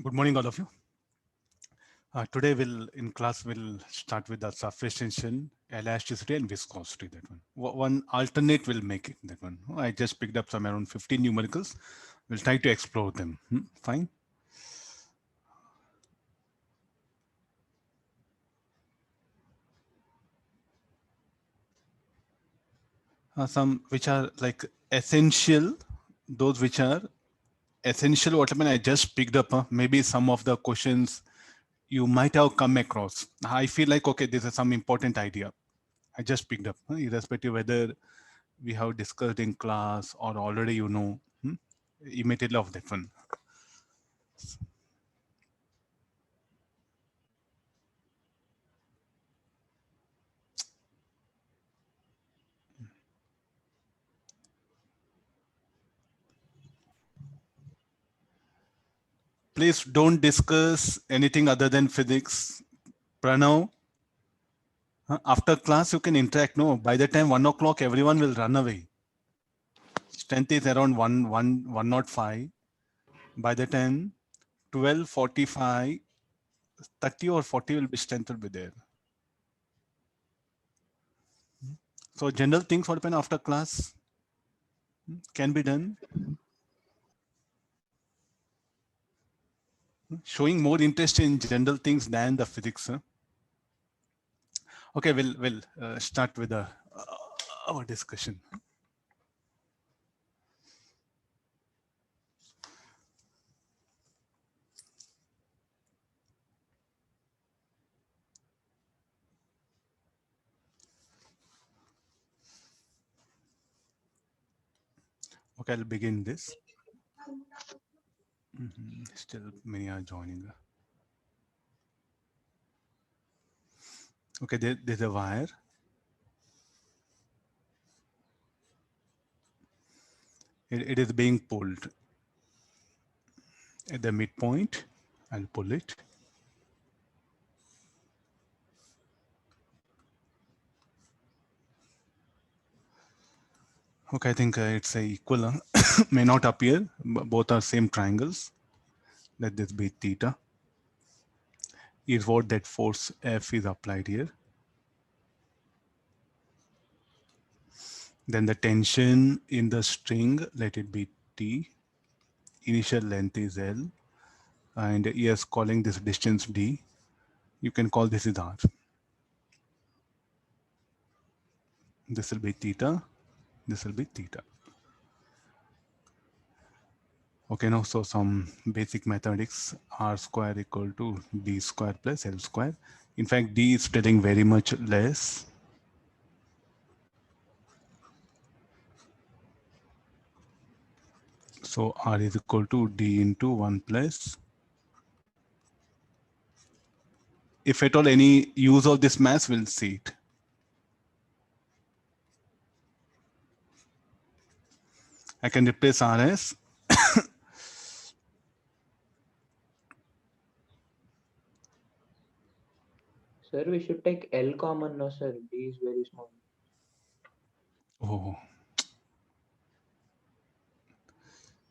Good morning, all of you. Today in class we'll start with the surface tension, elasticity and viscosity, that one. One alternate will make it, that one. I just picked up some around 15 numericals. We'll try to explore them. Fine. Some which are like essential, those which are essential, what I mean, I just picked up. Maybe some of the questions you might have come across. I feel like, okay, this is some important idea. I just picked up, irrespective whether we have discussed in class or already you know, immediately of that one. Please don't discuss anything other than physics. Pranav, after class you can interact. No, by the time 1 o'clock, everyone will run away. Strength is around 105. By the time 12:45, 30 or 40 will be strength will be there. So general things what happen after class can be done. Showing more interest in general things than the physics. Okay, we'll start with our discussion. Okay, I'll begin this. Still many are joining. Okay, there's a wire. It is being pulled at the midpoint. I'll pull it. Okay, I think it's a equal. May not appear. Both are same triangles. Let this be theta. Is what that force F is applied here. Then the tension in the string, let it be T. Initial length is L. And yes, calling this distance D. You can call this is R. This will be theta. This will be theta. Okay, now so some basic mathematics. R square equal to D square plus L square. In fact, D is telling very much less. So R is equal to D into 1 plus. If at all any use of this mass, we'll see it. I can replace RS. Sir, we should take L common now, sir. D is very small. Oh,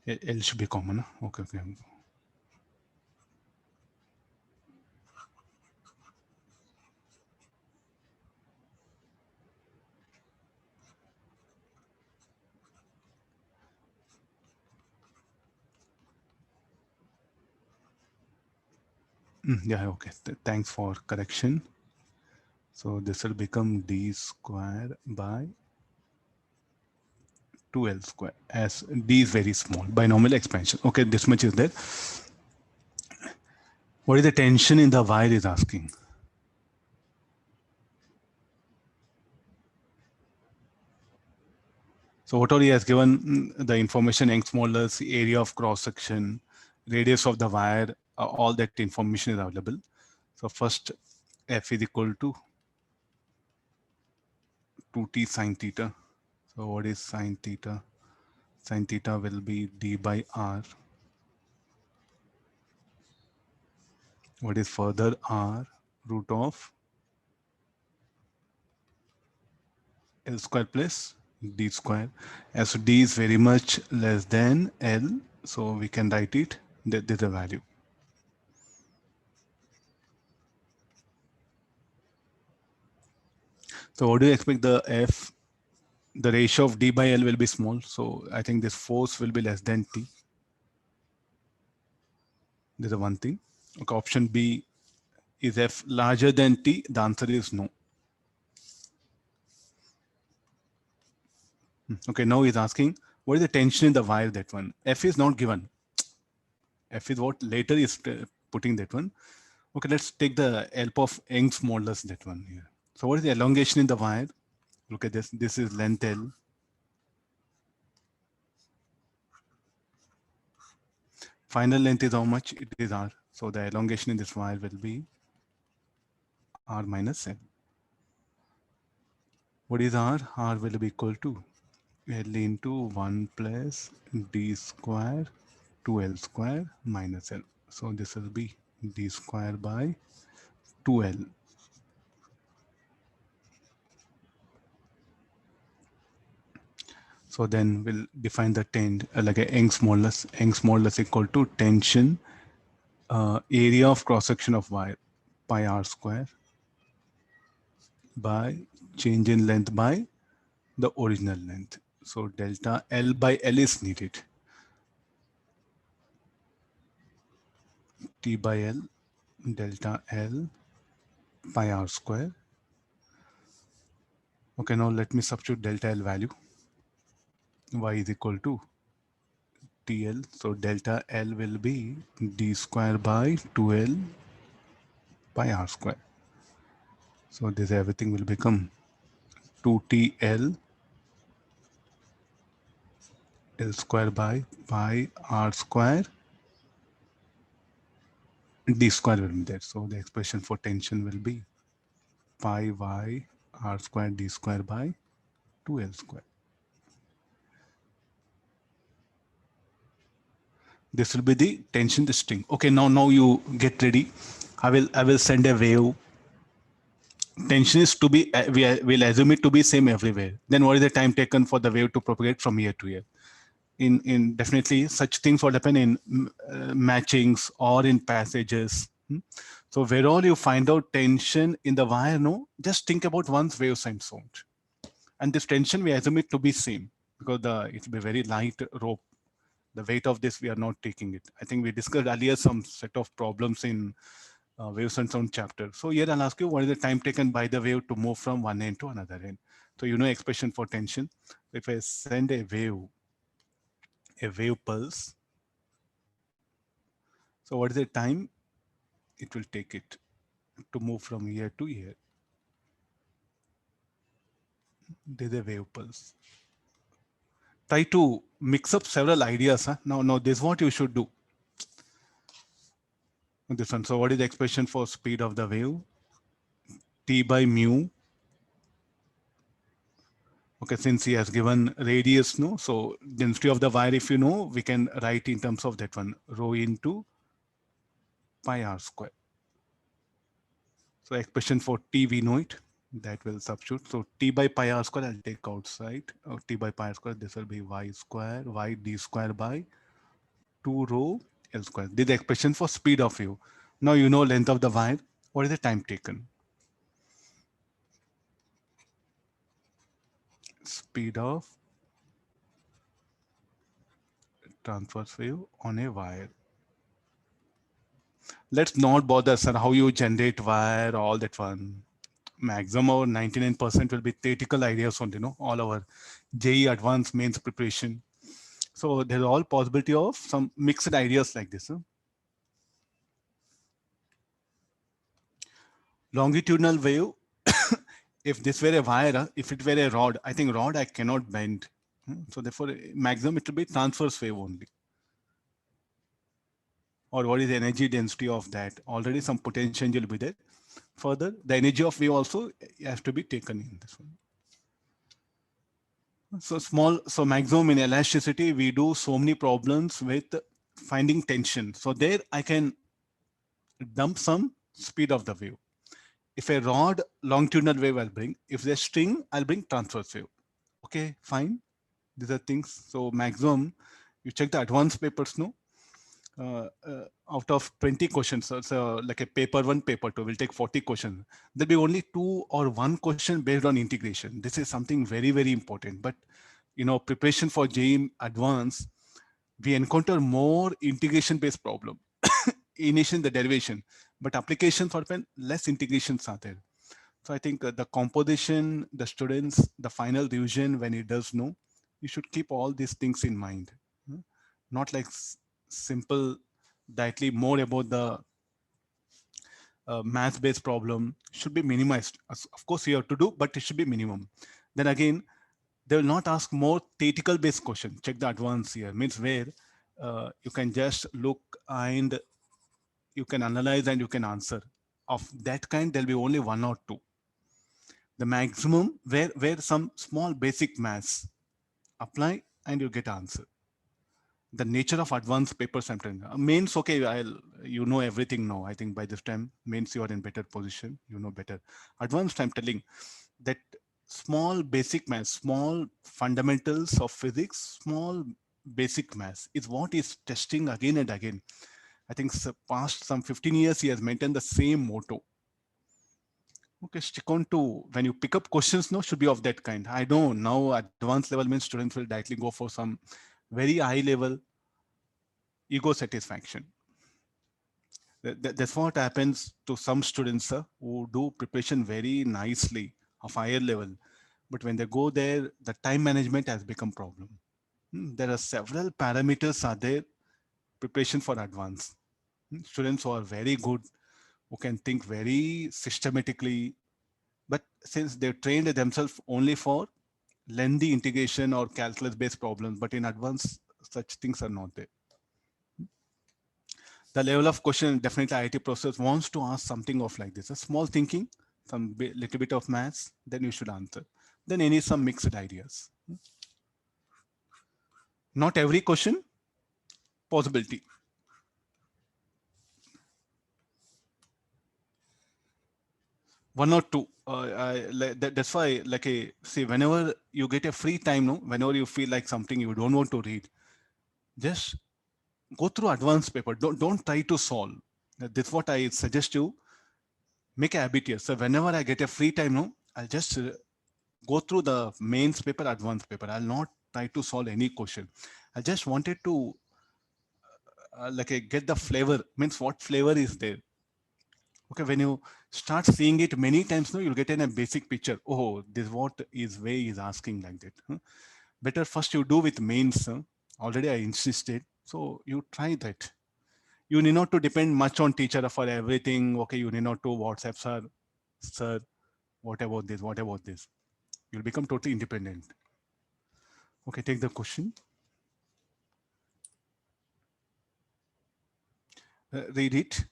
L should be common. Okay, okay. Yeah, okay. Thanks for correction. So this will become D square by 2L square as D is very small. Binomial expansion. Okay, this much is there. What is the tension in the wire is asking? So what he has given the information, Young's modulus, area of cross section, radius of the wire, all that information is available. So first F is equal to 2t sine theta. So what is sine theta? Sine theta will be D by R. What is further R? Root of L square plus D square. As D is very much less than L, so we can write it that there's a value. So what do you expect the F? The ratio of D by L will be small. So I think this force will be less than T. This is one thing. Okay, option B, is F larger than T? The answer is no. Okay, now he's asking, what is the tension in the wire, that one? F is not given. F is what later is putting that one. Okay, let's take the help of Young's modulus, that one here. So what is the elongation in the wire? Look at this. This is length L. Final length is how much? It is R. So the elongation in this wire will be R minus L. What is R? R will be equal to L into 1 plus D square 2L square minus L. So this will be D square by 2L. So then we'll define the like a Young's modulus. Young's modulus equal to tension area of cross section of wire pi R square by change in length by the original length. So delta L by L is needed. T by L, delta L pi R square. Okay, now let me substitute delta L value. Y is equal to TL. So delta L will be D square by 2L pi R square. So this everything will become 2TL L square by pi R square D square will be there. So the expression for tension will be pi Y R square D square by 2L square. This will be the tension string. Okay, now you get ready. I will send a wave. Tension is to be, we'll assume it to be same everywhere. Then what is the time taken for the wave to propagate from here to here? In definitely such things will happen in matchings or in passages. So where all you find out tension in the wire, no, just think about one's wave sign sound. And this tension, we assume it to be same because it will be very light rope. The weight of this, we are not taking it. I think we discussed earlier some set of problems in waves and sound chapter. So here I'll ask you, what is the time taken by the wave to move from one end to another end? So you know expression for tension. If I send a wave pulse, so what is the time it will take it to move from here to here? There's a wave pulse. Try to mix up several ideas. Huh? Now this is what you should do. This one. So what is the expression for speed of the wave? T by mu. Okay, since he has given radius, no, so density of the wire, if you know, we can write in terms of that one, rho into pi R square. So expression for T, we know it, that will substitute. So T by pi R square, I'll take outside. T by pi R square, this will be Y square, Y D square by 2 rho L square. This is the expression for speed of wave. Now you know length of the wire. What is the time taken? Speed of transverse wave on a wire. Let's not bother, sir, how you generate wire, all that one. Maximum or 99% will be theoretical ideas only, all our JEE advanced mains preparation. So there's all possibility of some mixed ideas like this. Longitudinal wave, if this were a wire, if it were a rod, I think rod I cannot bend. So therefore, maximum it will be transverse wave only. Or what is the energy density of that? Already some potential will be there. Further, the energy of wave also has to be taken in this one. So maximum in elasticity, we do so many problems with finding tension. So there I can dump some speed of the wave. If a rod, longitudinal wave I'll bring. If there's string, I'll bring transverse wave. Okay, fine. These are things. So maximum, you check the advanced papers, no? out of 20 questions, so like a paper one, paper two, we'll take 40 questions. There'll be only two or one question based on integration. This is something very, very important. But, preparation for JEE Advanced, we encounter more integration-based problem. Initial the derivation, but application for pen less integrations are there. So I think the composition, the students, the final revision when he does know, you should keep all these things in mind. Not like simple, directly more about the math-based problem should be minimized. Of course, you have to do, but it should be minimum. Then again, they will not ask more theoretical-based question. Check the advanced here, means where you can just look and you can analyze and you can answer. Of that kind, there'll be only one or two. The maximum where some small basic maths apply and you get answer. The nature of advanced paper sometimes means, okay, you know everything now. I think by this time means you are in better position, you know better. Advanced, I'm telling that small basic maths, small fundamentals of physics, small basic maths is what is testing again and again. I think past some 15 years, he has maintained the same motto. Okay, stick on to when you pick up questions, no, should be of that kind. I know now advanced level means students will directly go for some very high level ego satisfaction. That's what happens to some students who do preparation very nicely of higher level. But when they go there, the time management has become problem. There are several parameters are there, preparation for advanced. Students who are very good, who can think very systematically, but since they've trained themselves only for lengthy integration or calculus based problems, but in advance, such things are not there. The level of question, definitely IIT process wants to ask something of like this, a small thinking, some little bit of maths, then you should answer. Then any some mixed ideas. Not every question, possibility. One or two. That's why, like see, whenever you get a free time, no, whenever you feel like something you don't want to read, just go through advanced paper. Don't try to solve. That's what I suggest you. Make a habit here. So whenever I get a free time, no, I'll just go through the mains paper, advanced paper. I'll not try to solve any question. I just wanted to get the flavor. Means what flavor is there. Okay, when you start seeing it many times, no, you'll get in a basic picture. Oh, this what is way is asking like that. Better first you do with mains. Already I insisted. So you try that. You need not to depend much on teacher for everything. Okay, you need not to WhatsApp, sir, what about this? What about this? You'll become totally independent. Okay, take the question. Read it.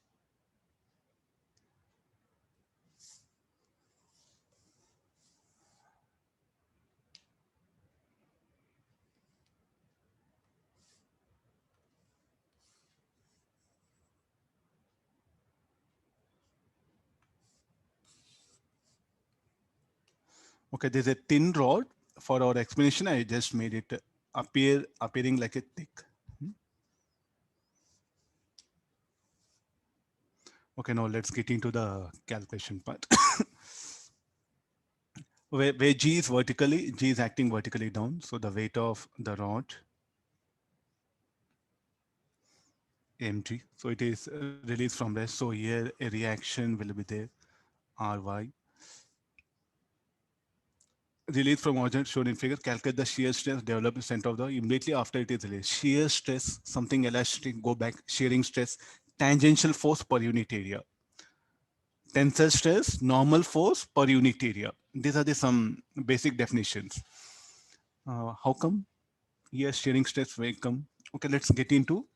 Okay, there's a thin rod. For our explanation, I just made it appearing like a thick. Okay, now let's get into the calculation part. where G is vertically, G is acting vertically down. So the weight of the rod, mg. So it is released from rest. So here a reaction will be there, Ry. Release from origin shown in figure, calculate the shear stress developed in center of the immediately after it is released. Shear stress, something elastic, go back, shearing stress, tangential force per unit area. Tensile stress, normal force per unit area. These are the some basic definitions. How come? Yes, shearing stress will come. Okay, let's get into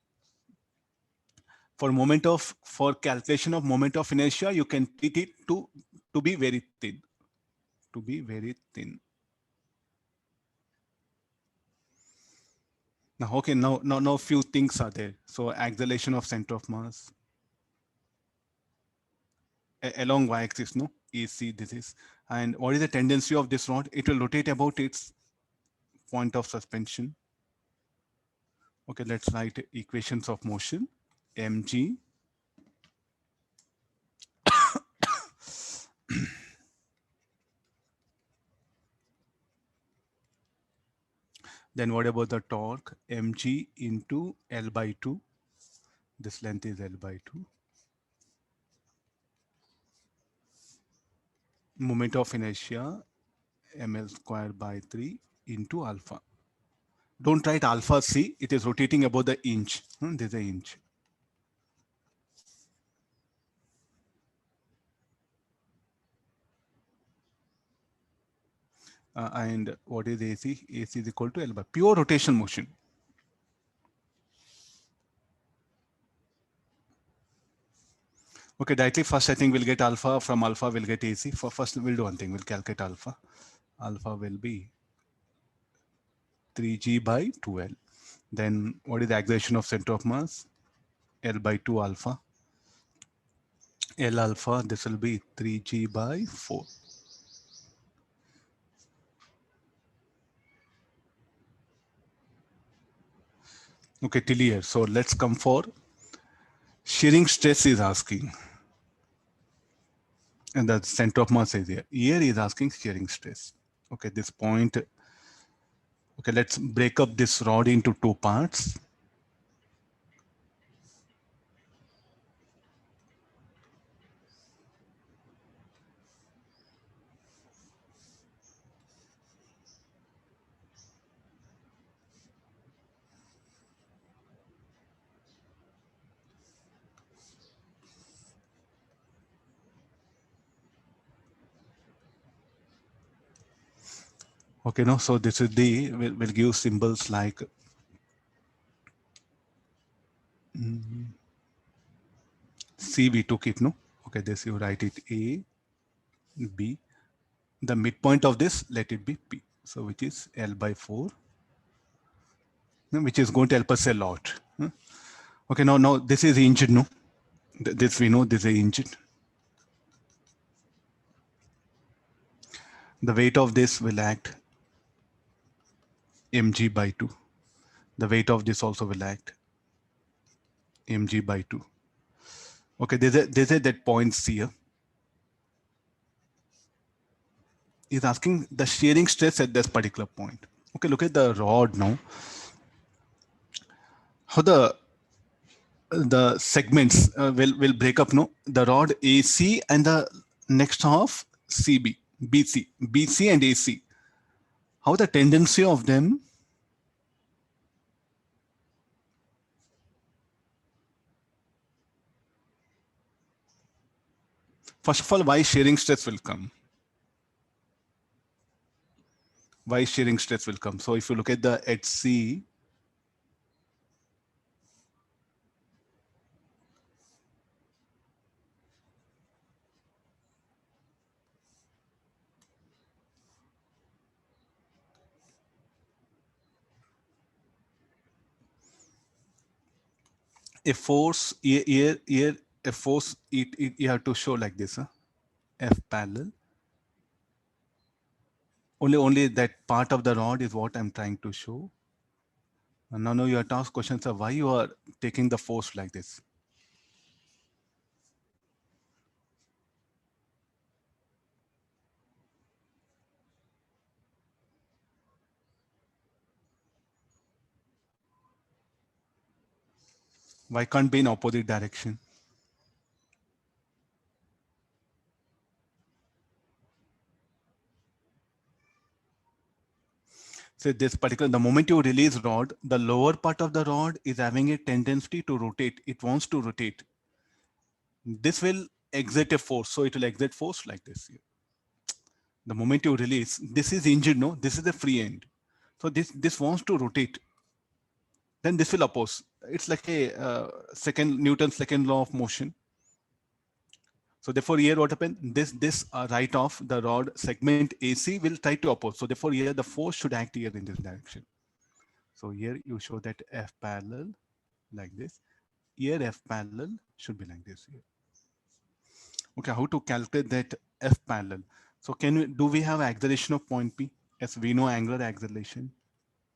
for calculation of moment of inertia, you can treat it to be very thin. To be very thin. Now, okay, now few things are there. So acceleration of center of mass along y-axis, no, EC this is. And what is the tendency of this rod? It will rotate about its point of suspension. Okay, let's write equations of motion. mg then what about the torque? Mg into L by 2. This length is L by 2. Moment of inertia ml square by 3 into alpha. Don't write alpha c, it is rotating about the inch. There's an inch. And what is AC? AC is equal to L by pure rotation motion. Okay, directly first I think we'll get alpha, from alpha we'll get AC. For first we'll do one thing, we'll calculate alpha. Alpha will be 3g by 2L. Then what is the acceleration of center of mass? L by 2 alpha. L alpha, this will be 3g by 4. Okay, till here. So let's come for shearing stress is asking. And the center of mass is here. Here is asking shearing stress. Okay, this point. Okay, let's break up this rod into two parts. Okay, no, so this is the, we'll give symbols like C, we took it, no? Okay, this you write it A, B. The midpoint of this, let it be P. So which is L by 4, which is going to help us a lot. Okay, now this is inch, no? This we know, this is inch. The weight of this will act mg by 2. The weight of this also will act mg by 2. Okay, there's a that points here. Is asking the shearing stress at this particular point. Okay, look at the rod now. How the segments will break up, no? The rod AC and the next half CB, BC and AC. How the tendency of them? First of all, why shearing stress will come? Why shearing stress will come? So if you look at the HC, a force here a force you have to show like this, huh? F parallel. Only that part of the rod is what I'm trying to show. And now you have to ask questions of why you are taking the force like this. Why can't be in opposite direction? So this particular, the moment you release rod, the lower part of the rod is having a tendency to rotate. It wants to rotate. This will exert a force. So it will exert force like this here. The moment you release, this is injured, no? This is the free end. So this wants to rotate. Then this will oppose. It's like a Newton's second law of motion. So therefore here what happened, this right off the rod segment AC will try to oppose. So therefore here the force should act here in this direction. So here you show that F parallel like this. Here F parallel should be like this here. Okay, how to calculate that F parallel? So do we have acceleration of point P? Yes, we know angular acceleration.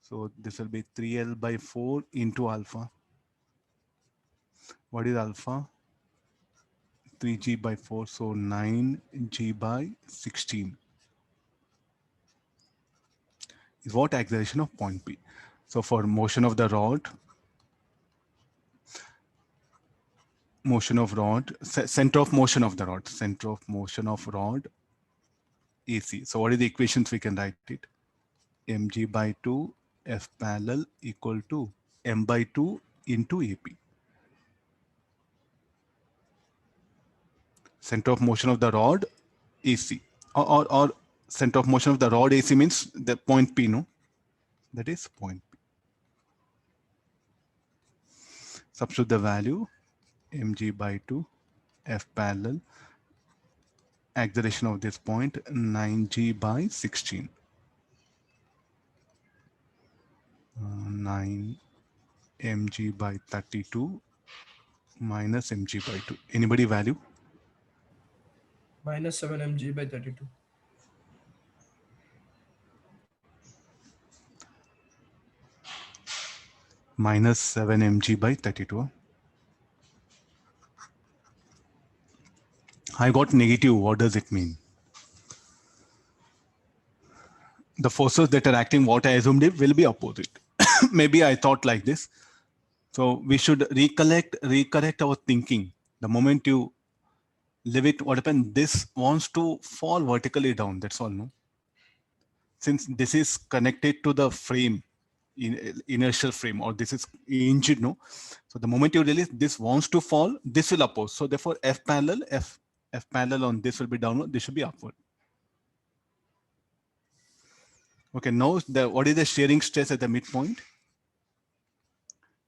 So this will be 3L by 4 into alpha. What is alpha? 3g by 4, so 9g by 16 is what acceleration of point P. So for motion of the rod, center of motion of the rod, center of motion of rod AC. So what are the equations we can write it? mg by 2 F parallel equal to m by 2 into AP. Center of motion of the rod AC, or center of motion of the rod AC means the point P, no? That is point P. Substitute the value mg by 2 F parallel, acceleration of this point 9g by 16. 9 mg by 32 minus mg by 2. Anybody value? Minus 7 mg by 32. Minus 7 mg by 32. I got negative. What does it mean? The forces that are acting, what I assumed it will be opposite. Maybe I thought like this. So we should recorrect our thinking. The moment you leave it, what happened? This wants to fall vertically down. That's all, no? Since this is connected to the frame, inertial frame, or this is hinged, no? So the moment you release, this wants to fall, this will oppose. So therefore, F parallel on this will be downward, this should be upward. Okay, now what is the shearing stress at the midpoint?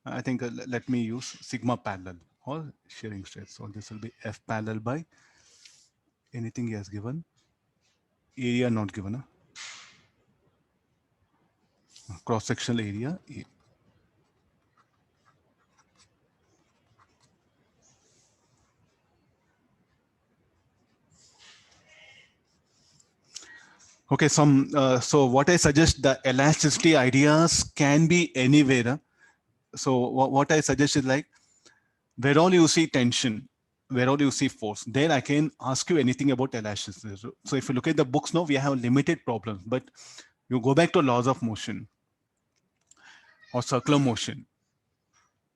I think let me use sigma parallel or shearing stress. So this will be F parallel by anything he has given, area not given, cross-sectional area. Okay, so what I suggest, the elasticity ideas can be anywhere. So what I suggest is like, where all you see tension, where all you see force, there I can ask you anything about elasticity. So if you look at the books now, we have limited problems, but you go back to laws of motion or circular motion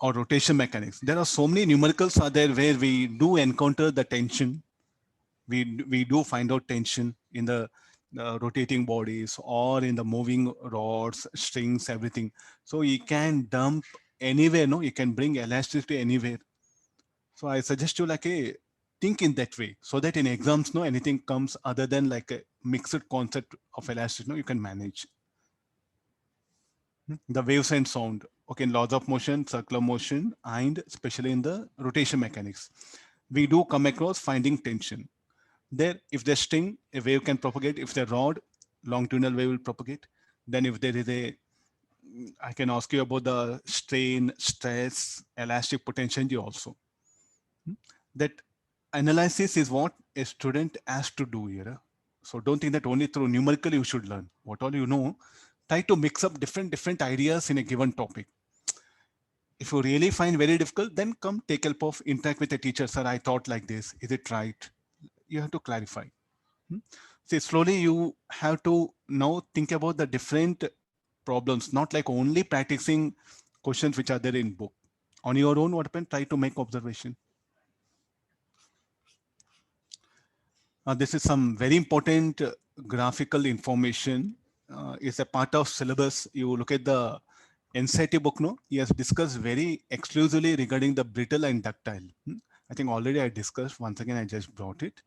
or rotation mechanics. There are so many numericals are there where we do encounter the tension. We do find out tension in the rotating bodies or in the moving rods, strings, everything. So you can dump anywhere, no? You can bring elasticity anywhere. So I suggest you like think in that way so that in exams, no, anything comes other than like a mixed concept of elasticity, no, you can manage. The waves and sound, okay, in laws of motion, circular motion, and especially in the rotation mechanics, we do come across finding tension. There, if the string, a wave can propagate. If the rod, longitudinal wave will propagate. Then if there is I can ask you about the strain, stress, elastic potential also. That analysis is what a student has to do here. So don't think that only through numerical you should learn. What all you know, try to mix up different ideas in a given topic. If you really find very difficult, then come take help of interact with the teacher. Sir, I thought like this. Is it right? You have to clarify. See, slowly you have to now think about the different problems, not like only practicing questions which are there in book. On your own, what happened? Try to make observation. This is some very important graphical information. It's a part of syllabus. You look at the NCERT book, no? He has discussed very exclusively regarding the brittle and ductile. I think already I discussed. Once again, I just brought it.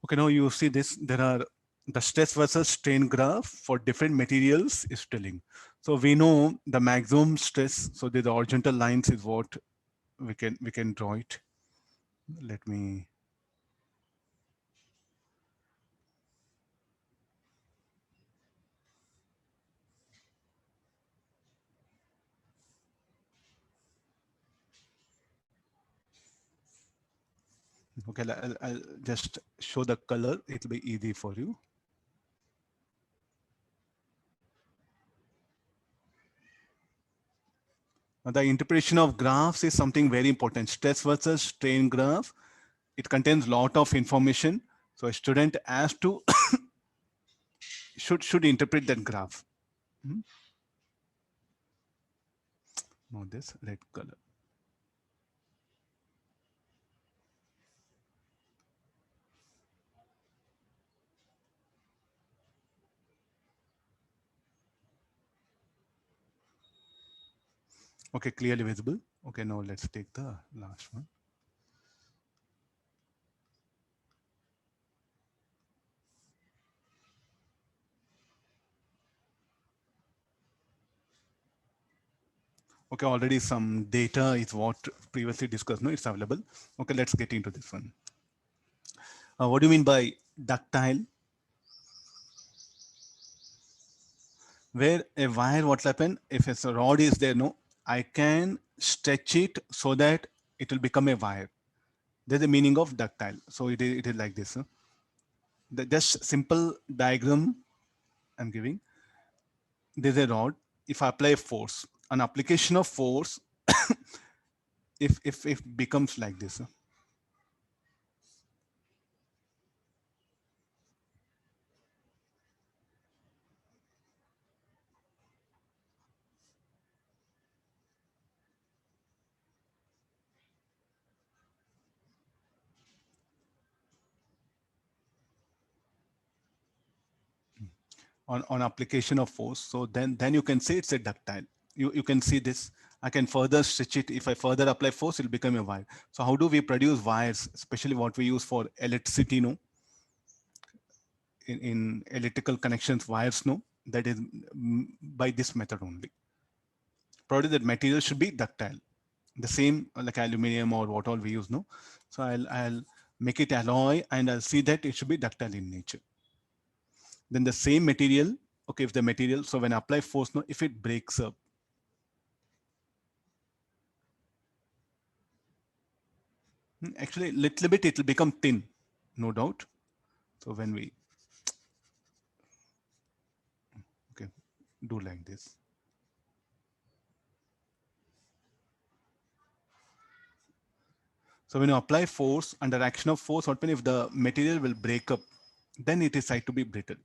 Okay, now you see this. There are the stress versus strain graph for different materials is telling. So we know the maximum stress. So the horizontal lines is what we can draw it. Let me. Okay, I'll just show the color. It'll be easy for you. The interpretation of graphs is something very important. Stress versus strain graph. It contains lot of information. So a student has to should interpret that graph. Now this red color. Okay, clearly visible. Okay, now let's take the last one. Okay, already some data is what previously discussed. No, it's available. Okay, let's get into this one. What do you mean by ductile? Where a wire, what happen if a rod is there? No, I can stretch it so that it will become a wire. There's the meaning of ductile. So it is like this. Huh? Just simple diagram I'm giving. There's a rod. If I apply force, an application of force, if becomes like this. Huh? On application of force. So then you can say it's a ductile. You can see this. I can further stretch it. If I further apply force, it'll become a wire. So how do we produce wires, especially what we use for electricity? No, in electrical connections, wires. No, that is by this method only. Provided that material should be ductile, the same like aluminum or what all we use. No, so I'll make it alloy and I'll see that it should be ductile in nature. Then the same material, okay, if the material, so when I apply force, no, if it breaks up, actually little bit it will become thin, no doubt. So when we, okay, do like this. So when you apply force under action of force, what means if the material will break up, then it is said to be brittle.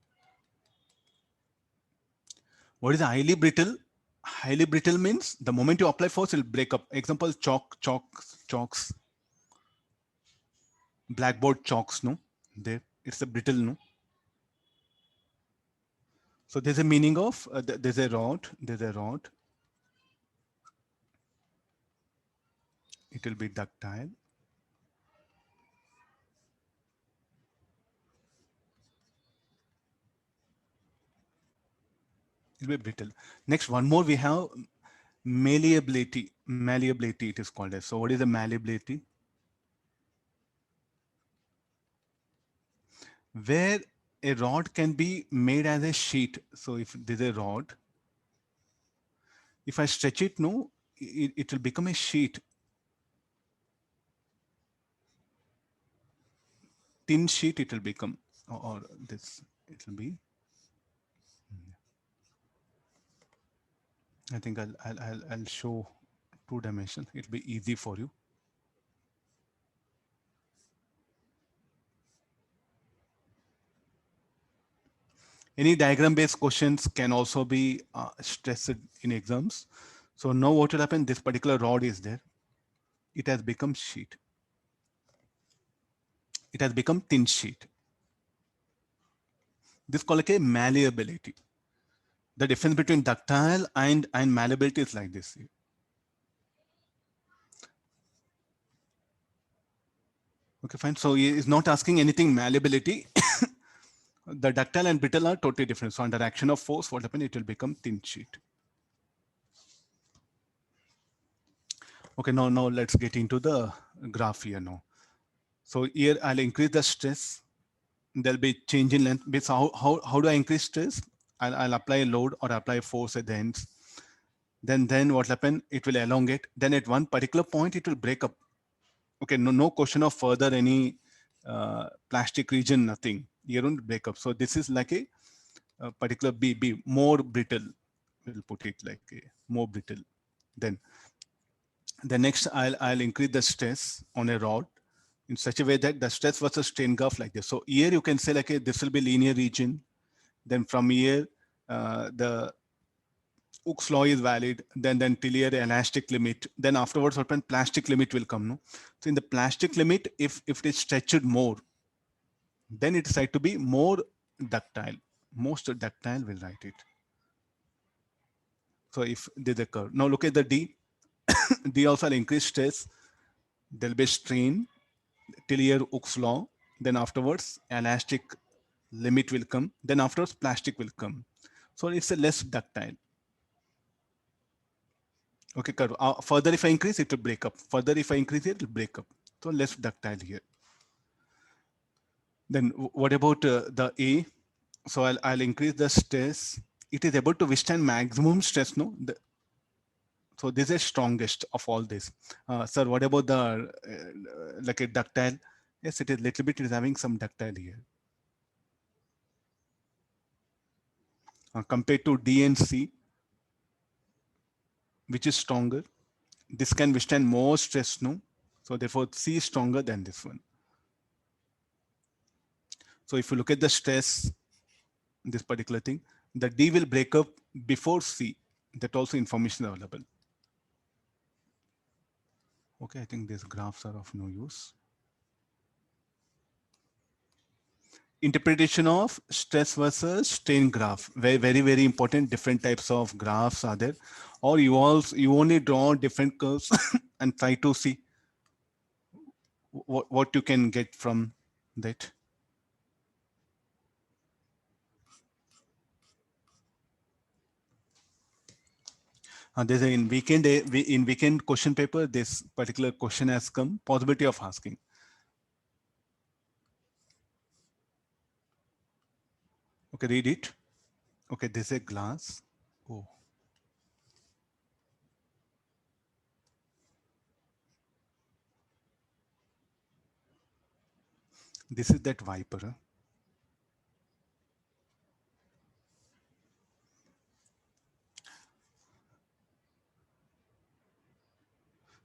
What is highly brittle? Highly brittle means the moment you apply force, it will break up. Example, chalks, blackboard chalks, no? There, it's a brittle, no? So there's a meaning of, there's a rod, it will be ductile. It will be brittle. Next, one more we have malleability. Malleability it is called as. So what is the malleability? Where a rod can be made as a sheet. So if there's a rod, if I stretch it, no, it will become a sheet. Thin sheet it will become, or this, it will be. I think I'll show two dimensions. It'll be easy for you. Any diagram based questions can also be stressed in exams. So now what will happen? This particular rod is there. It has become sheet. It has become thin sheet. This is called like a malleability. The difference between ductile and malleability is like this. Okay, fine. So he is not asking anything malleability. The ductile and brittle are totally different. So under action of force, what happens? It will become thin sheet. Okay, now let's get into the graph here now. So here I'll increase the stress. There'll be change in length. So how do I increase stress? I'll apply a load or apply force at the ends. Then what will happen? It will elongate. Then at one particular point, it will break up. Okay, no question of further any plastic region, nothing. You don't break up. So this is like a particular B more brittle. We'll put it like a more brittle. Then The next, I'll increase the stress on a rod in such a way that the stress versus strain graph like this. So here you can say like, this will be linear region. Then from here, the Hooke's law is valid. Then Tillier elastic limit. Then afterwards, open plastic limit will come. No, so in the plastic limit, if it is stretched more, then it is said to be more ductile. Most ductile will write it. So if there's a curve. Now look at the D. D also will increase stress. There'll be strain, Tillier-Hooke's law. Then afterwards, elastic limit will come. Then afterwards, plastic will come. So it's a less ductile. Okay, curve. Further, if I increase, it will break up. Further, if I increase it will break up. So less ductile here. Then what about the A? So I'll increase the stress. It is able to withstand maximum stress, no? So this is strongest of all this. Sir, what about the like a ductile? Yes, it is little bit, it is having some ductile here. Compared to D and C, which is stronger. This can withstand more stress, no? So therefore C is stronger than this one. So if you look at the stress, this particular thing, the D will break up before C. That also information available. Okay, I think these graphs are of no use. Interpretation of stress versus strain graph. Very, very, very important. Different types of graphs are there. Or you only draw different curves and try to see what you can get from that. There's in weekend question paper, this particular question has come, possibility of asking. Okay, read it. Okay, there's a glass. Oh. This is that viper. Huh?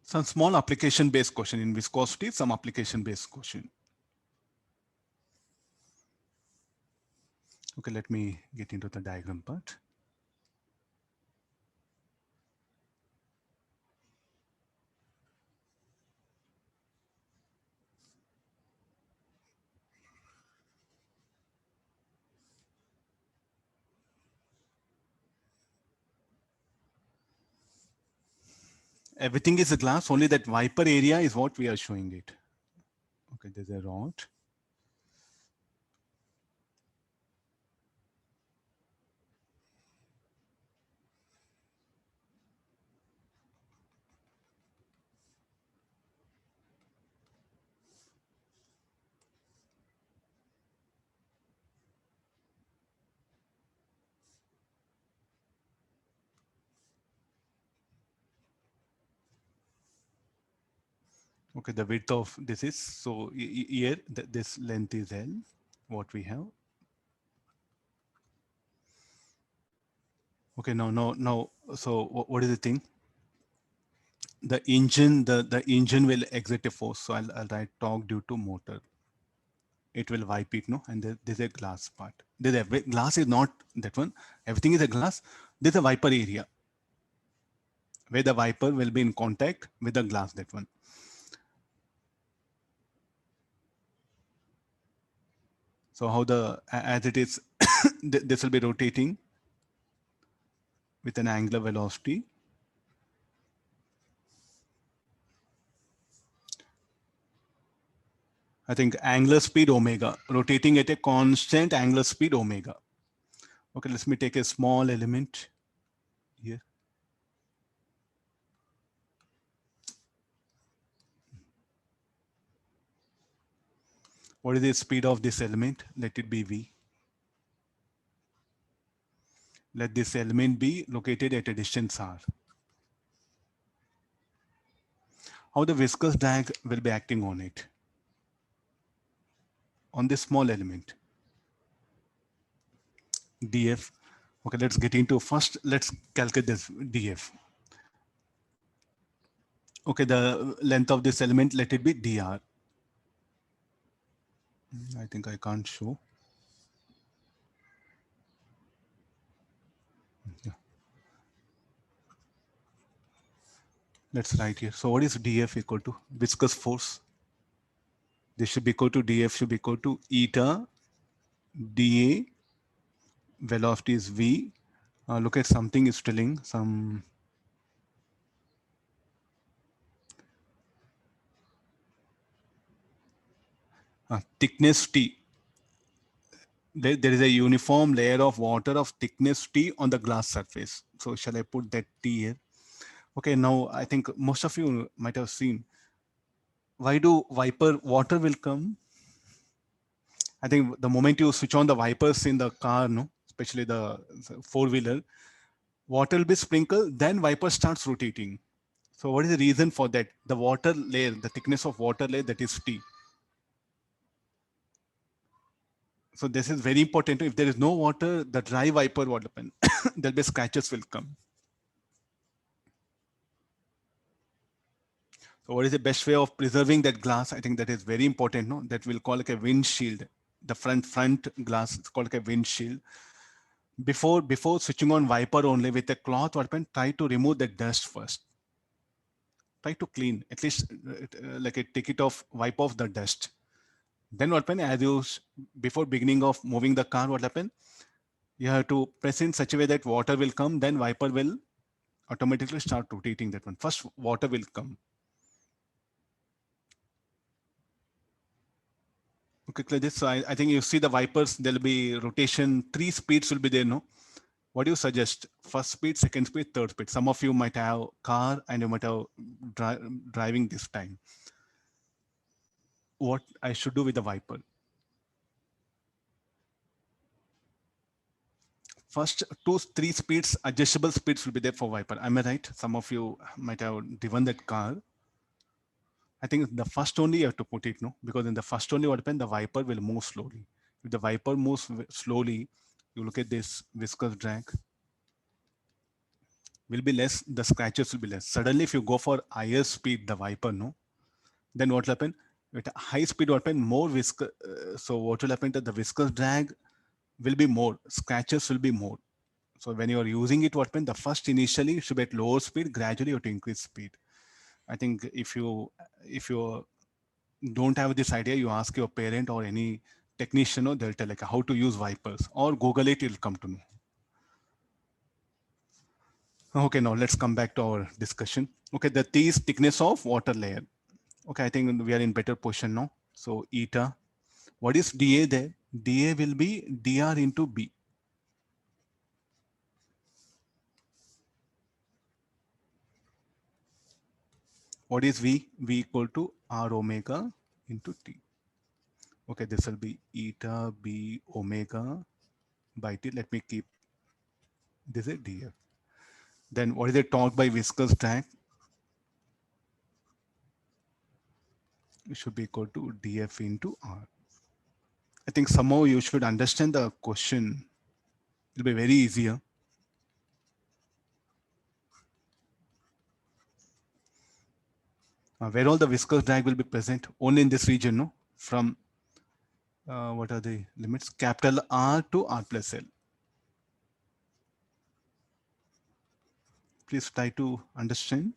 Some small application-based question in viscosity, some application-based question. Okay, let me get into the diagram part. Everything is a glass, only that viper area is what we are showing it. Okay, there's a rod. Okay, the width of this is, so here, this length is L, what we have. Okay, now, so what is the thing? The engine will exert a force. So I'll write torque due to motor. It will wipe it, no? And there's a glass part. Glass is not that one. Everything is a glass. There's a wiper area where the wiper will be in contact with the glass, that one. So how as it is, this will be rotating with an angular velocity. I think angular speed omega, rotating at a constant angular speed omega. Okay, let me take a small element here. What is the speed of this element? Let it be V. Let this element be located at a distance R. How the viscous drag will be acting on it? On this small element. dF. Okay, let's get into first, let's calculate this dF. Okay, the length of this element, let it be dr. I think I can't show. Yeah. Let's write here. So what is df equal to? Viscous force. This should be equal to df should be equal to eta dA. Velocity is v. Look at something is telling some thickness T. There is a uniform layer of water of thickness T on the glass surface. So shall I put that T here? Okay, now I think most of you might have seen. Why do wiper water will come? I think the moment you switch on the wipers in the car, no, especially the four-wheeler, water will be sprinkled, then wiper starts rotating. So what is the reason for that? The water layer, the thickness of water layer, that is T. So this is very important. If there is no water, the dry wiper, what happen? There'll be scratches will come. So what is the best way of preserving that glass? I think that is very important. No, that we'll call like a windshield. The front glass is called like a windshield. Before switching on wiper only with a cloth, what happen? Try to remove the dust first. Try to clean at least like a take it off, wipe off the dust. Then what happen? As you before beginning of moving the car, what happen? You have to press in such a way that water will come. Then wiper will automatically start rotating that one. First, water will come. Okay, Claudius. So I think you see the wipers, there'll be rotation, 3 speeds will be there, no? What do you suggest? First speed, second speed, third speed. Some of you might have car and you might have driving this time. What I should do with the wiper? First, 2, 3 speeds, adjustable speeds will be there for wiper. Am I right? Some of you might have driven that car. I think the first only you have to put it, no? Because in the first only what happens, the wiper will move slowly. If the wiper moves slowly, you look at this viscous drag, will be less, the scratches will be less. Suddenly, if you go for higher speed, the wiper, no, then what will happen? With high speed, what happen? More viscous. So what will happen? That the viscous drag will be more, scratches will be more. So when you are using it, what happen? The first initially should be at lower speed, gradually you have to increase speed. I think if you don't have this idea, you ask your parent or any technician, or they'll tell like how to use wipers, or Google it, you'll come to know. Okay, now let's come back to our discussion. Okay, the T is thickness of water layer. Okay, I think we are in better position now. So eta, what is dA there? dA will be dr into B. What is V? V equal to R omega into T. Okay, this will be eta B omega by T. Let me keep this is dF. Then what is the torque by viscous drag? It should be equal to dF into R. I think somehow you should understand the question. It'll be very easier. Where all the viscous drag will be present? Only in this region, no? From what are the limits? Capital R to R plus L. Please try to understand.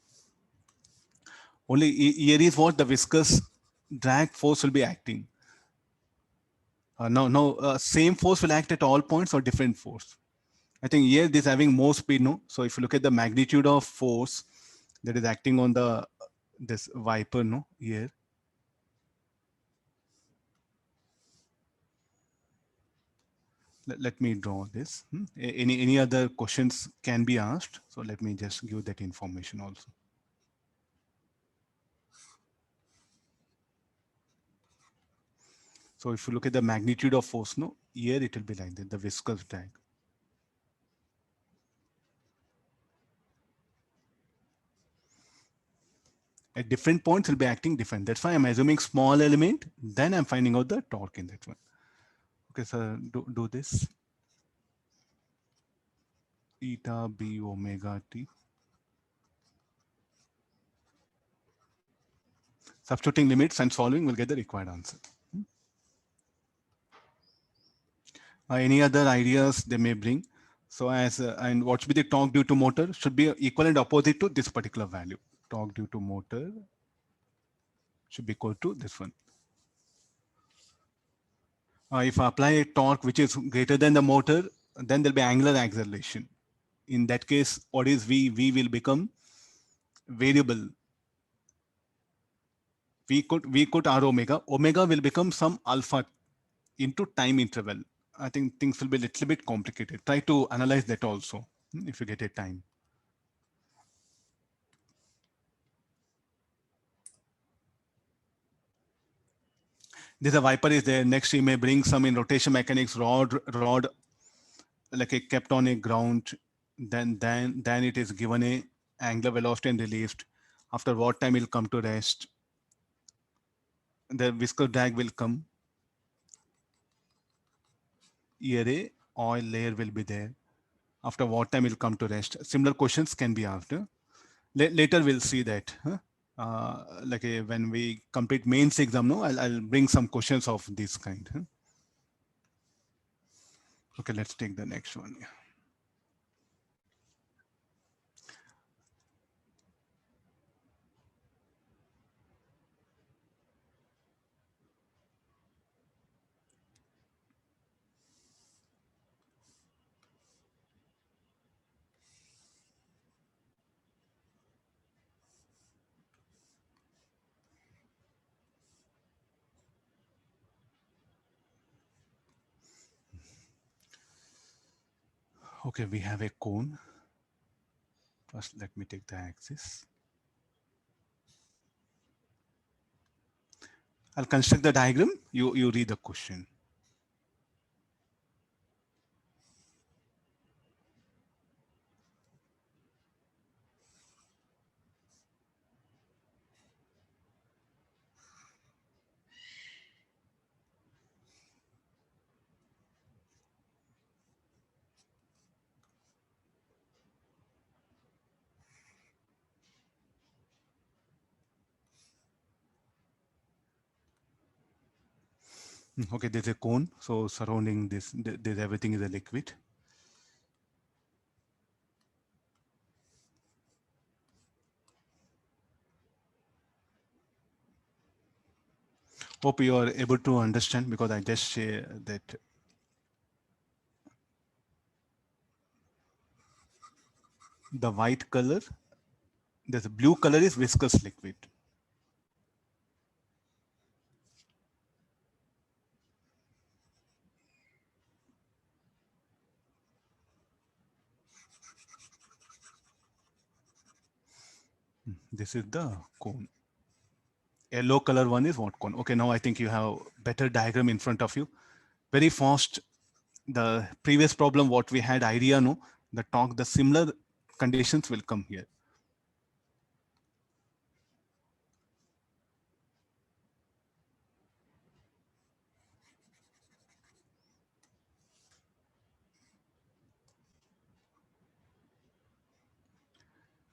Only here is what the viscous drag force will be acting. No, same force will act at all points or different force. I think here this having more speed, no? So if you look at the magnitude of force that is acting on the this wiper, no? Here. Let me draw this. Any other questions can be asked. So let me just give that information also. So if you look at the magnitude of force, no, here it will be like that, the viscous drag. At different points will be acting different. That's why I'm assuming small element, then I'm finding out the torque in that one. Okay, so do this. Eta B omega T. Substituting limits and solving will get the required answer. Any other ideas they may bring? So and what should be the torque due to motor should be equal and opposite to this particular value. Torque due to motor should be equal to this one. If I apply a torque which is greater than the motor, then there'll be angular acceleration. In that case, what is V? V will become variable. V could R omega. Omega will become some alpha into time interval. I think things will be a little bit complicated. Try to analyze that also if you get a time. This a Viper is there. Next, you may bring some in rotation mechanics rod like a kept on a ground. Then it is given a angular velocity and released. After what time it will come to rest? The viscous drag will come. Here a oil layer will be there. After what time it will come to rest? Similar questions can be asked. Later we'll see that. When we complete mains exam, no, I'll bring some questions of this kind. Okay, let's take the next one. Okay, we have a cone. First, let me take the axis. I'll construct the diagram. You read the question. Okay, there's a cone. So surrounding this, there's everything is a liquid. Hope you are able to understand because I just share that. The white color, there's a blue color is viscous liquid. This is the cone. Yellow color one is what cone? Okay, now I think you have better diagram in front of you. Very fast. The previous problem, what we had idea, no, the similar conditions will come here.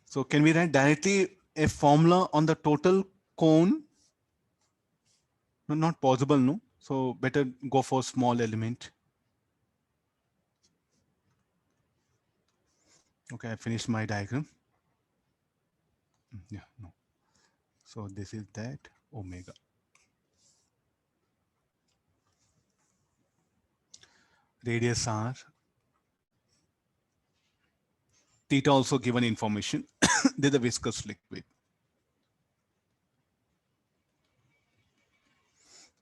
So can we write directly a formula on the total cone? No, not possible, no. So better go for small element. Okay, I finished my diagram. Yeah, no. So this is that omega. Radius r. Theta also given information. There's a viscous liquid.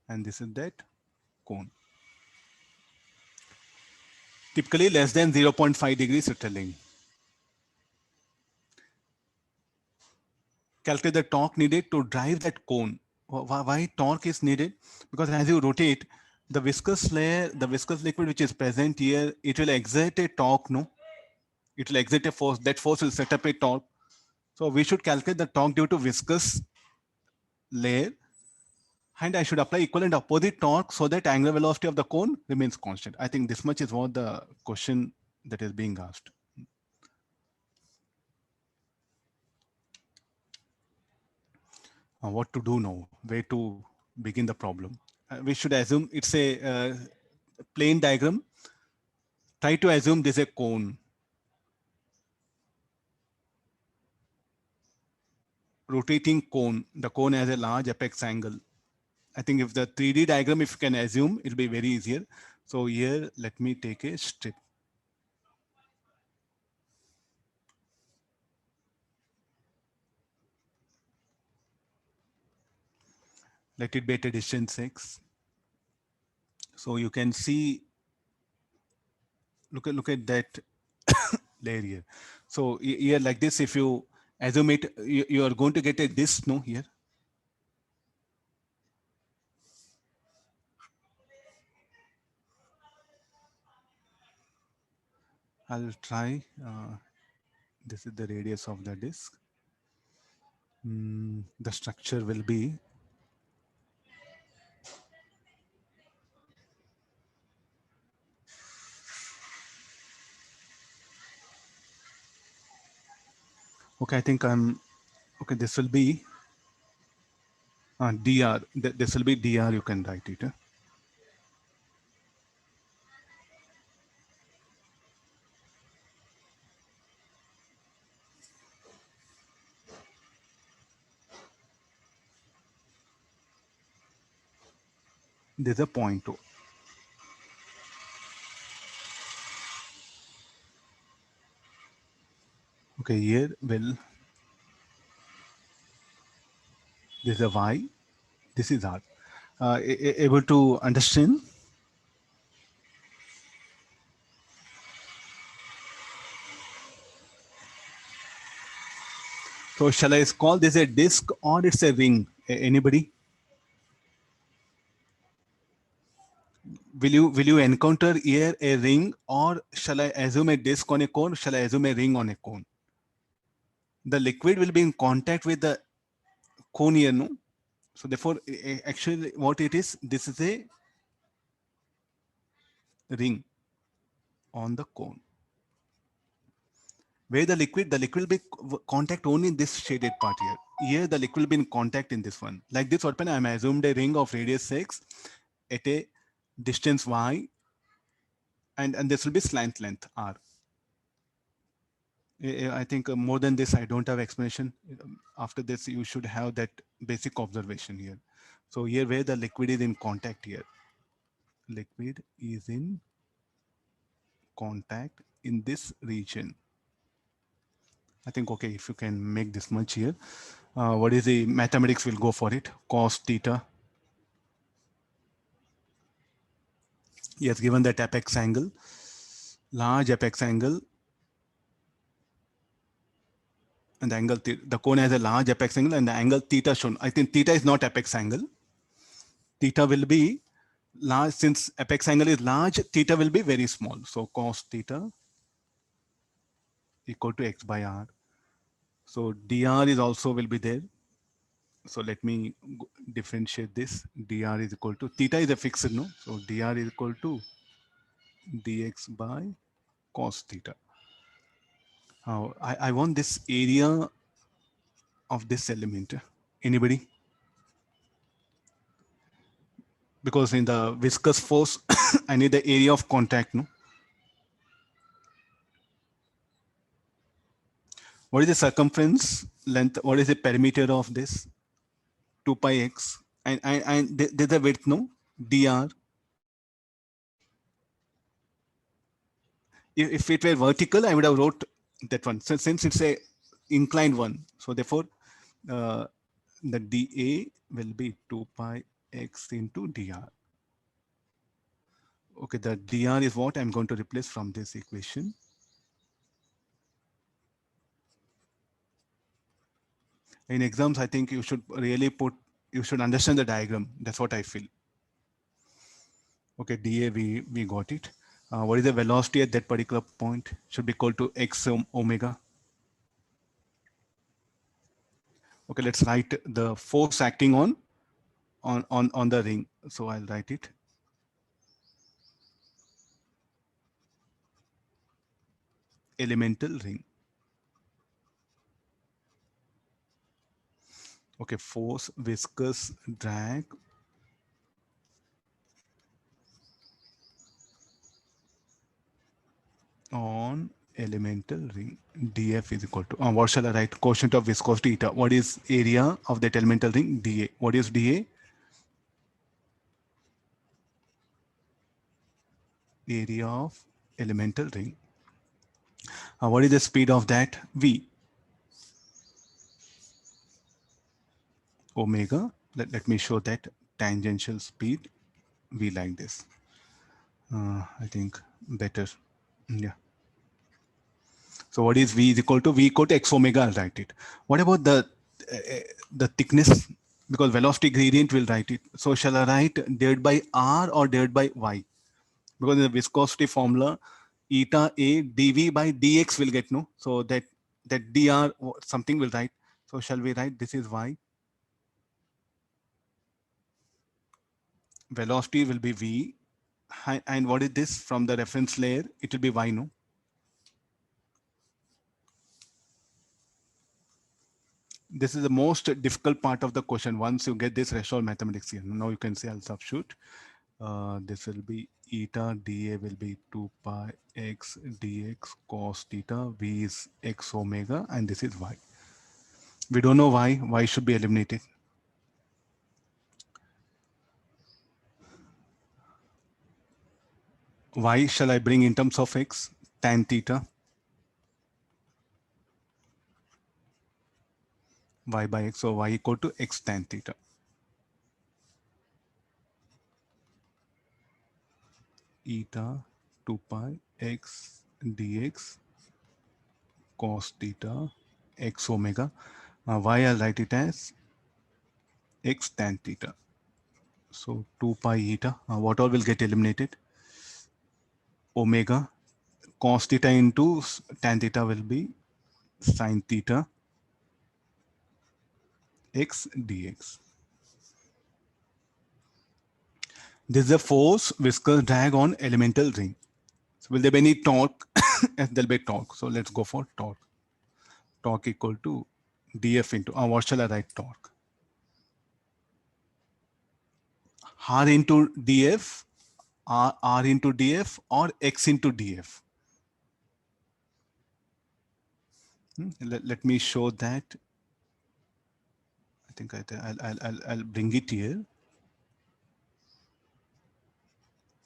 And this is that cone. Typically less than 0.5 degrees settling. Calculate the torque needed to drive that cone. Why torque is needed? Because as you rotate, the viscous layer, the viscous liquid which is present here, it will exert a torque, no? It will exert a force. That force will set up a torque. So we should calculate the torque due to viscous layer. And I should apply equivalent opposite torque so that angular velocity of the cone remains constant. I think this much is what the question that is being asked. what to do now, where to begin the problem. We should assume it's a plane diagram. Try to assume this is a cone. Rotating cone. The cone has a large apex angle. I think if the 3D diagram, if you can assume, it'll be very easier. So here, let me take a strip. Let it be at a distance x. So you can see, look at that layer here. So here like this, if you assume it, you are going to get a this, no, here. I'll try. This is the radius of the disk. The structure will be okay. I think I'm okay. This will be dr. This will be dr. You can write it. There's a point too. Okay, here will this is a y. This is r. Able to understand? So shall I call this a disk or it's a ring? Anybody? Will you encounter here a ring, or shall I assume a disk on a cone? Shall I assume a ring on a cone? The liquid will be in contact with the cone here, no? So therefore, actually what it is, this is a ring on the cone. Where the liquid will be contact only in this shaded part here. Here the liquid will be in contact in this one. Like this, what I'm assumed a ring of radius x at a distance y, and this will be slant length r. I think more than this, I don't have explanation. After this, you should have that basic observation here. So here where the liquid is in contact here. Liquid is in contact in this region. I think, okay, if you can make this much here, what is the mathematics, will go for it. Cos theta. Yes, given that apex angle, large apex angle, and the angle, the cone has a large apex angle and the angle theta shown. I think theta is not apex angle. Theta will be large, since apex angle is large, theta will be very small. So cos theta equal to x by r. So dr is also will be there. So let me differentiate this. Dr is equal to, theta is a fixed, no? So dr is equal to dx by cos theta. I want this area of this element. Anybody? Because in the viscous force, I need the area of contact, no? What is the circumference length? What is the perimeter of this? 2 pi x. And there's a width, no? dr. If it were vertical, I would have wrote that one. So since it's a inclined one, so therefore the dA will be 2 pi x into dr. Okay, the dr is what I'm going to replace from this equation. In exams, I think you should really you should understand the diagram. That's what I feel. Okay, dA, we got it. What is the velocity at that particular point? Should be equal to x omega. Okay, let's write the force acting on the ring. So I'll write it. Elemental ring. Okay, force, viscous drag on elemental ring. dF is equal to, what shall I write? Quotient of viscosity eta. What is area of that elemental ring? dA. What is dA? Area of elemental ring. What is the speed of that? V. Omega. Let me show that tangential speed. V like this. I think better. Yeah. So what is V is equal to? V equal to x omega. I'll write it. What about the thickness? Because velocity gradient will write it. So shall I write divided by R or divided by Y? Because in the viscosity formula, eta A dV by dx will get no. So that dr something will write. So shall we write this is Y? Velocity will be V. And what is this from the reference layer? It will be Y, no? This is the most difficult part of the question. Once you get this rest of mathematics here, now you can say I'll substitute. This will be eta dA will be 2 pi x dx cos theta. V is x omega and this is Y. We don't know why. Y should be eliminated. Y shall I bring in terms of x? Tan theta. Y by x. So Y equal to x tan theta. Eta 2 pi x dx cos theta x omega. Y I'll write it as x tan theta. So 2 pi eta. What all will get eliminated? Omega. Cos theta into tan theta will be sin theta x dx. This is a force viscous drag on elemental ring. So will there be any torque? Yes, there'll be torque. So let's go for torque. Torque equal to dF into, what shall I write torque? R into dF, R into dF or X into dF? Let me show that. I think I'll bring it here.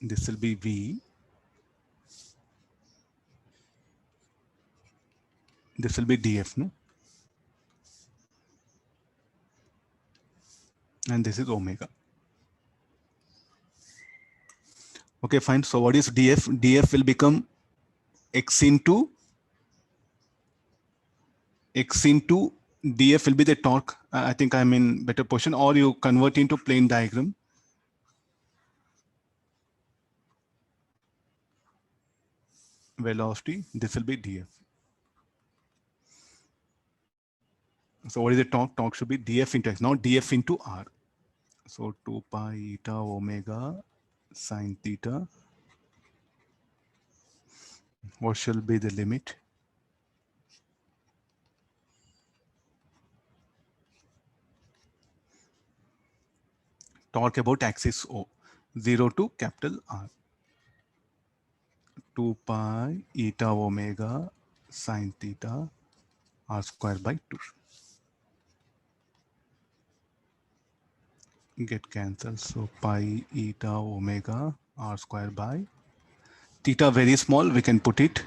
This will be V. This will be dF, no? And this is omega. Okay, fine. So what is dF? dF will become x into dF will be the torque. I think I'm in better position, or you convert into plane diagram. Velocity, this will be dF. So what is the torque? Torque should be dF into x, not dF into r. So 2 pi eta omega sine theta. What shall be the limit? Torque about axis O, 0 to capital R. 2 pi eta omega sine theta r square by 2. Get cancelled. So pi eta omega r square by theta very small. We can put it.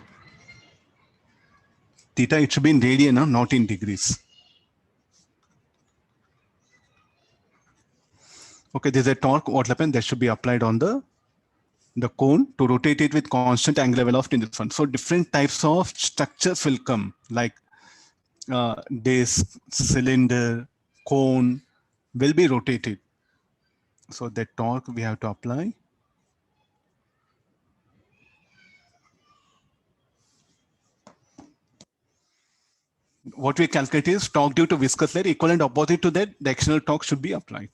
Theta, it should be in radian, not in degrees. Okay, there's a torque. What happened? That should be applied on the cone to rotate it with constant angular velocity in the front. So different types of structures will come, like disc, cylinder, cone will be rotated. So that torque we have to apply. What we calculate is torque due to viscous layer equal and opposite to that, the external torque should be applied.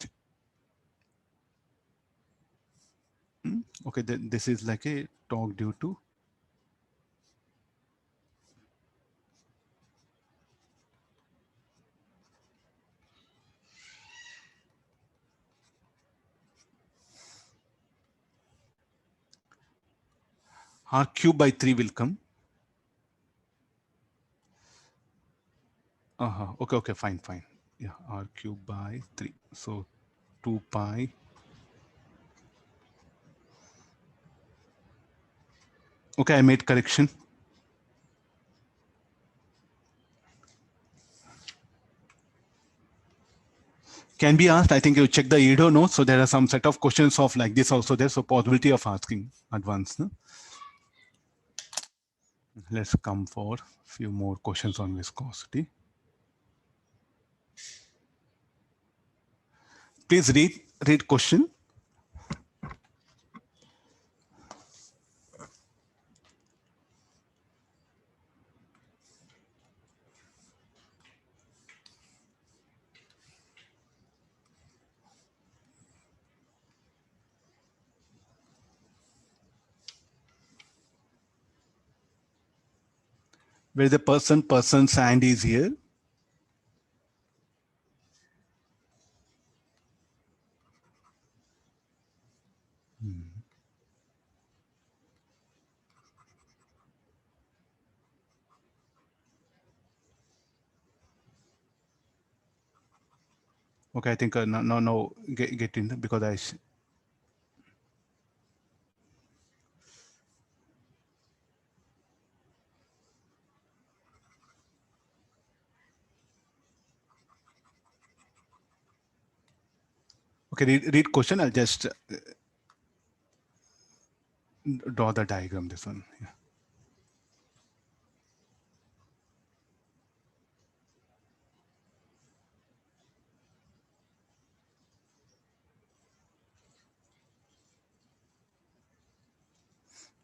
Okay, then this is like a torque due to R cube by 3 will come. Okay, fine. Yeah, R cube by 3. So 2 pi. Okay, I made correction. Can be asked. I think you check the Edo notes. So there are some set of questions of like this also there. So possibility of asking advance. No? Let's come for a few more questions on viscosity. Please read question. Where the person sand is here. Okay, I think no, get in because I. Okay, read question. I'll just draw the diagram. This one. Yeah.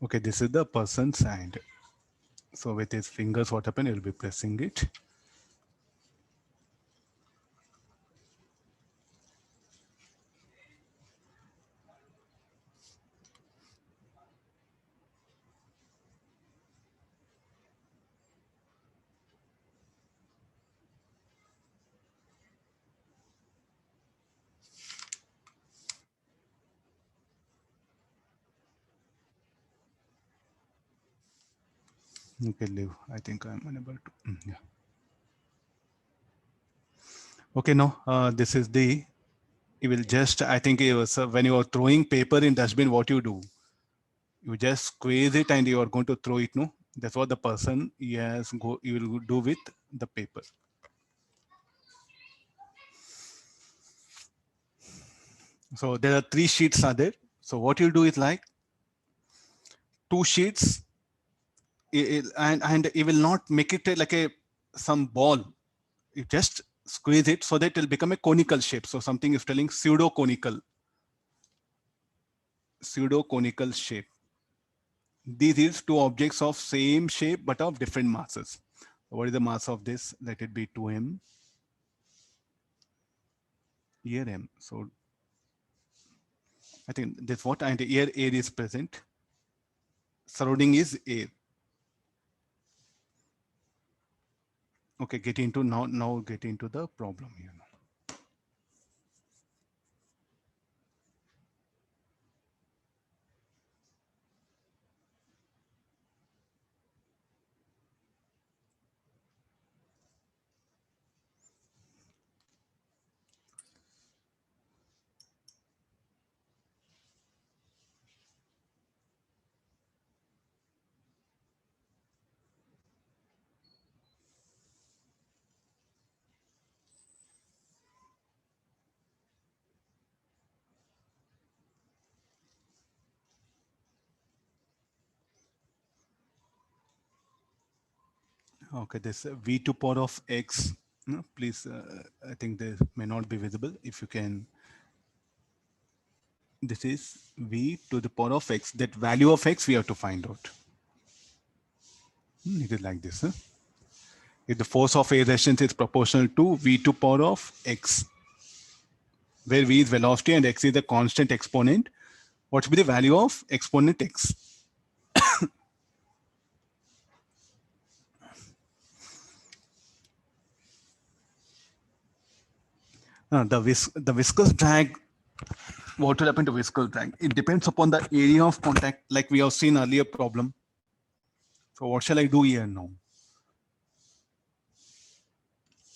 Okay, this is the person's hand. So with his fingers, what happened? He'll be pressing it. Okay, leave. I think I'm unable to. Yeah. Okay, no. This is the. You will just. I think it was when you are throwing paper in dustbin. What you do? You just squeeze it and you are going to throw it. No, that's what the person yes go. You will do with the paper. So there are 3 sheets are there. So what you do is like 2 sheets, and you will not make it like a some ball. You just squeeze it so that it will become a conical shape. So something is telling pseudo conical shape. These is 2 objects of same shape but of different masses. What is the mass of this? Let it be 2m. Here m. So I think that's what, and here air is present. Surrounding is air. Okay, get into now get into the problem here. Okay, this v2 power of x. No, please, I think this may not be visible. If you can, this is v to the power of x. That value of x we have to find out. It is like this. Huh? If the force of air resistance is proportional to v2 power of x, where v is velocity and x is the constant exponent, what should be the value of exponent x? The viscous drag what will happen to viscous drag? It depends upon the area of contact, like we have seen earlier problem. So what shall I do here now?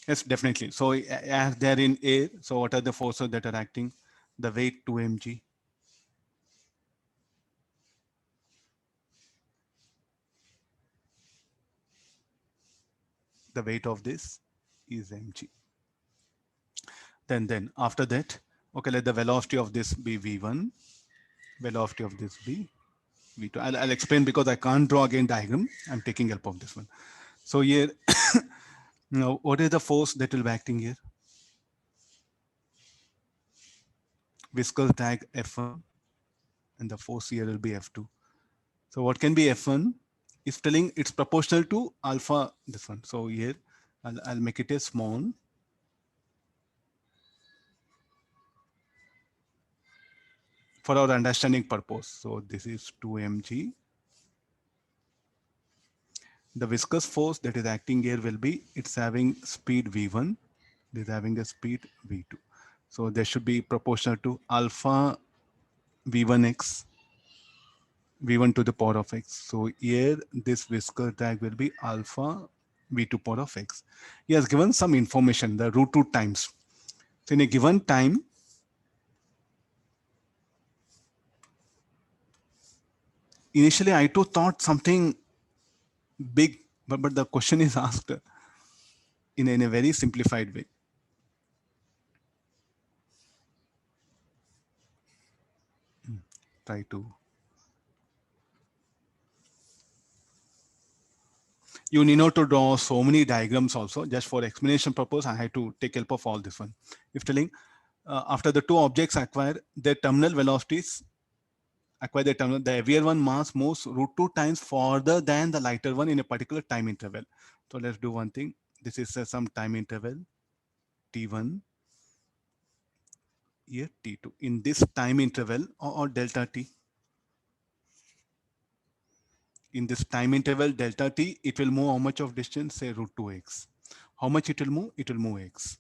Yes, definitely. So as they're in air, so what are the forces that are acting? The weight 2 mg. The weight of this is mg. Then after that, okay, let the velocity of this be v1, velocity of this be v2. I'll explain because I can't draw again diagram. I'm taking help of this one. So here, now what is the force that will be acting here? Viscous drag F1 and the force here will be F2. So what can be F1 is telling it's proportional to alpha this one. So here I'll make it a small. For our understanding purpose. So this is 2 mg. The viscous force that is acting here will be, it's having speed v1, it is having a speed v2. So there should be proportional to alpha v1x, v1 to the power of x. So here this viscous drag will be alpha v2 power of x. He has given some information, the root 2 times. So in a given time, initially I too thought something big, but the question is asked in a very simplified way. Try to. You need not to draw so many diagrams also. Just for explanation purpose, I had to take help of all this one. If telling after the two objects acquire their terminal velocities, acquire their terminal, the heavier one mass moves root 2 times further than the lighter one in a particular time interval. So let's do one thing. This is some time interval t1, here t2. In this time interval or delta t, in this time interval delta t, it will move how much of distance? Say root 2x. How much it will move? It will move x.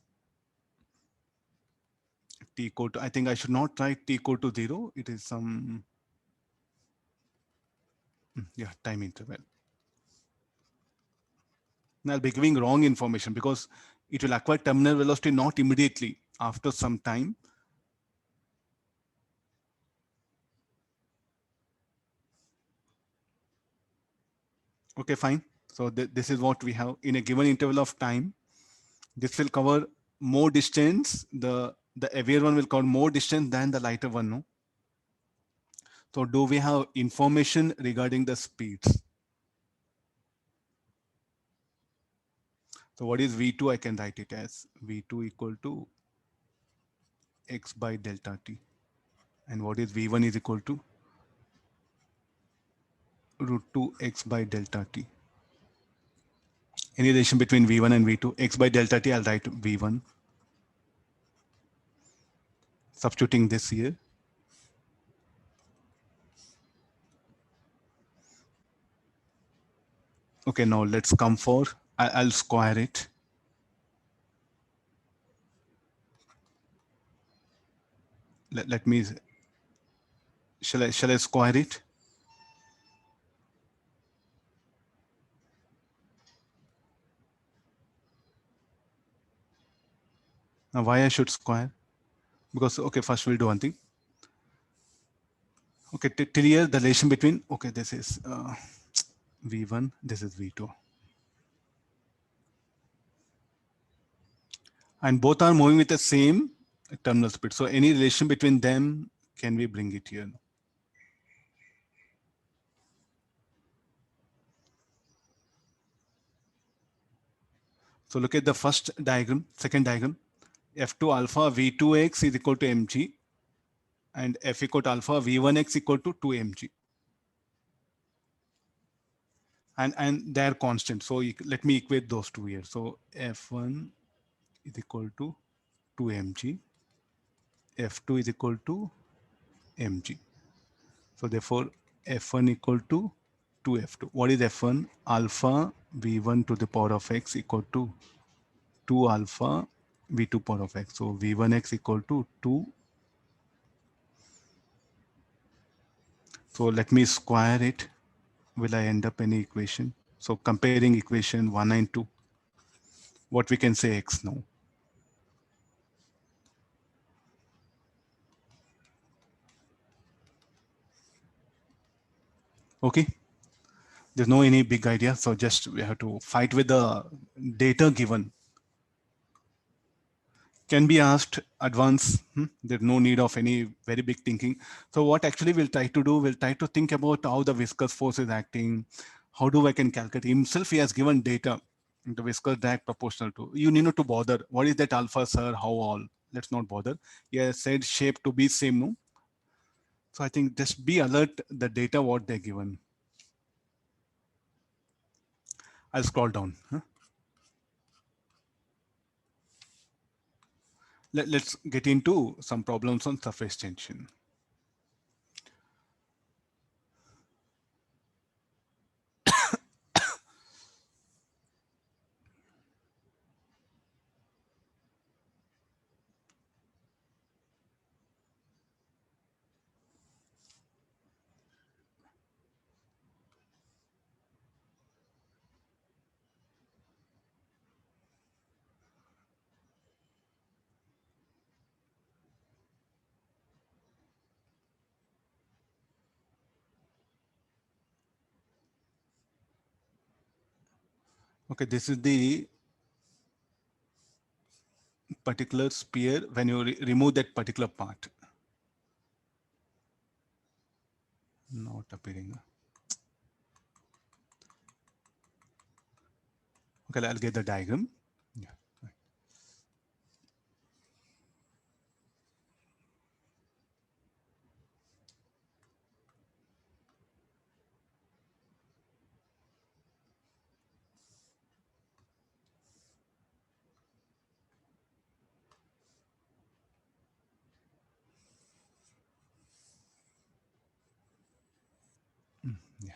T equal to, I think I should not write t equal to 0. It is some, yeah, time interval. Now I'll be giving wrong information because it will acquire terminal velocity not immediately, after some time. Okay, fine. So this is what we have in a given interval of time. This will cover more distance. The heavier one will cover more distance than the lighter one. No. So do we have information regarding the speeds? So what is V2? I can write it as V2 equal to x by delta t. And what is V1 is equal to root 2 x by delta t. Any relation between V1 and V2? X by delta t, I'll write V1. Substituting this here. Okay, now let's come for, I'll square it. Let me, shall I square it? Now why I should square? Because, okay, first we'll do one thing. Okay, till here the relation between, okay, this is V1, this is V2. And both are moving with the same terminal speed. So any relation between them, can we bring it here? So look at the first diagram, second diagram. F2 alpha V2x is equal to mg, and F equal to alpha V1x equal to 2 mg. And they're constant. So let me equate those two here. So F1 is equal to 2 mg. F2 is equal to mg. So therefore F1 equal to 2F2. What is F1? Alpha V1 to the power of x equal to 2 alpha V2 power of x. So V1x equal to 2 So let me square it. Will I end up any equation? So comparing equation 1 and 2, what we can say x now. Okay. There's no any big idea. So just we have to fight with the data given. Can be asked advance. There's no need of any very big thinking. So what actually we'll try to do, we'll try to think about how the viscous force is acting. How do I can calculate himself? He has given data. The viscous drag proportional to. You need not to bother. What is that alpha, sir? How all? Let's not bother. He has said shape to be same. No. So I think just be alert the data what they're given. I'll scroll down. Let's get into some problems on surface tension. Okay, this is the particular sphere when you remove that particular part. Not appearing. Okay, I'll get the diagram. Yeah. Yeah.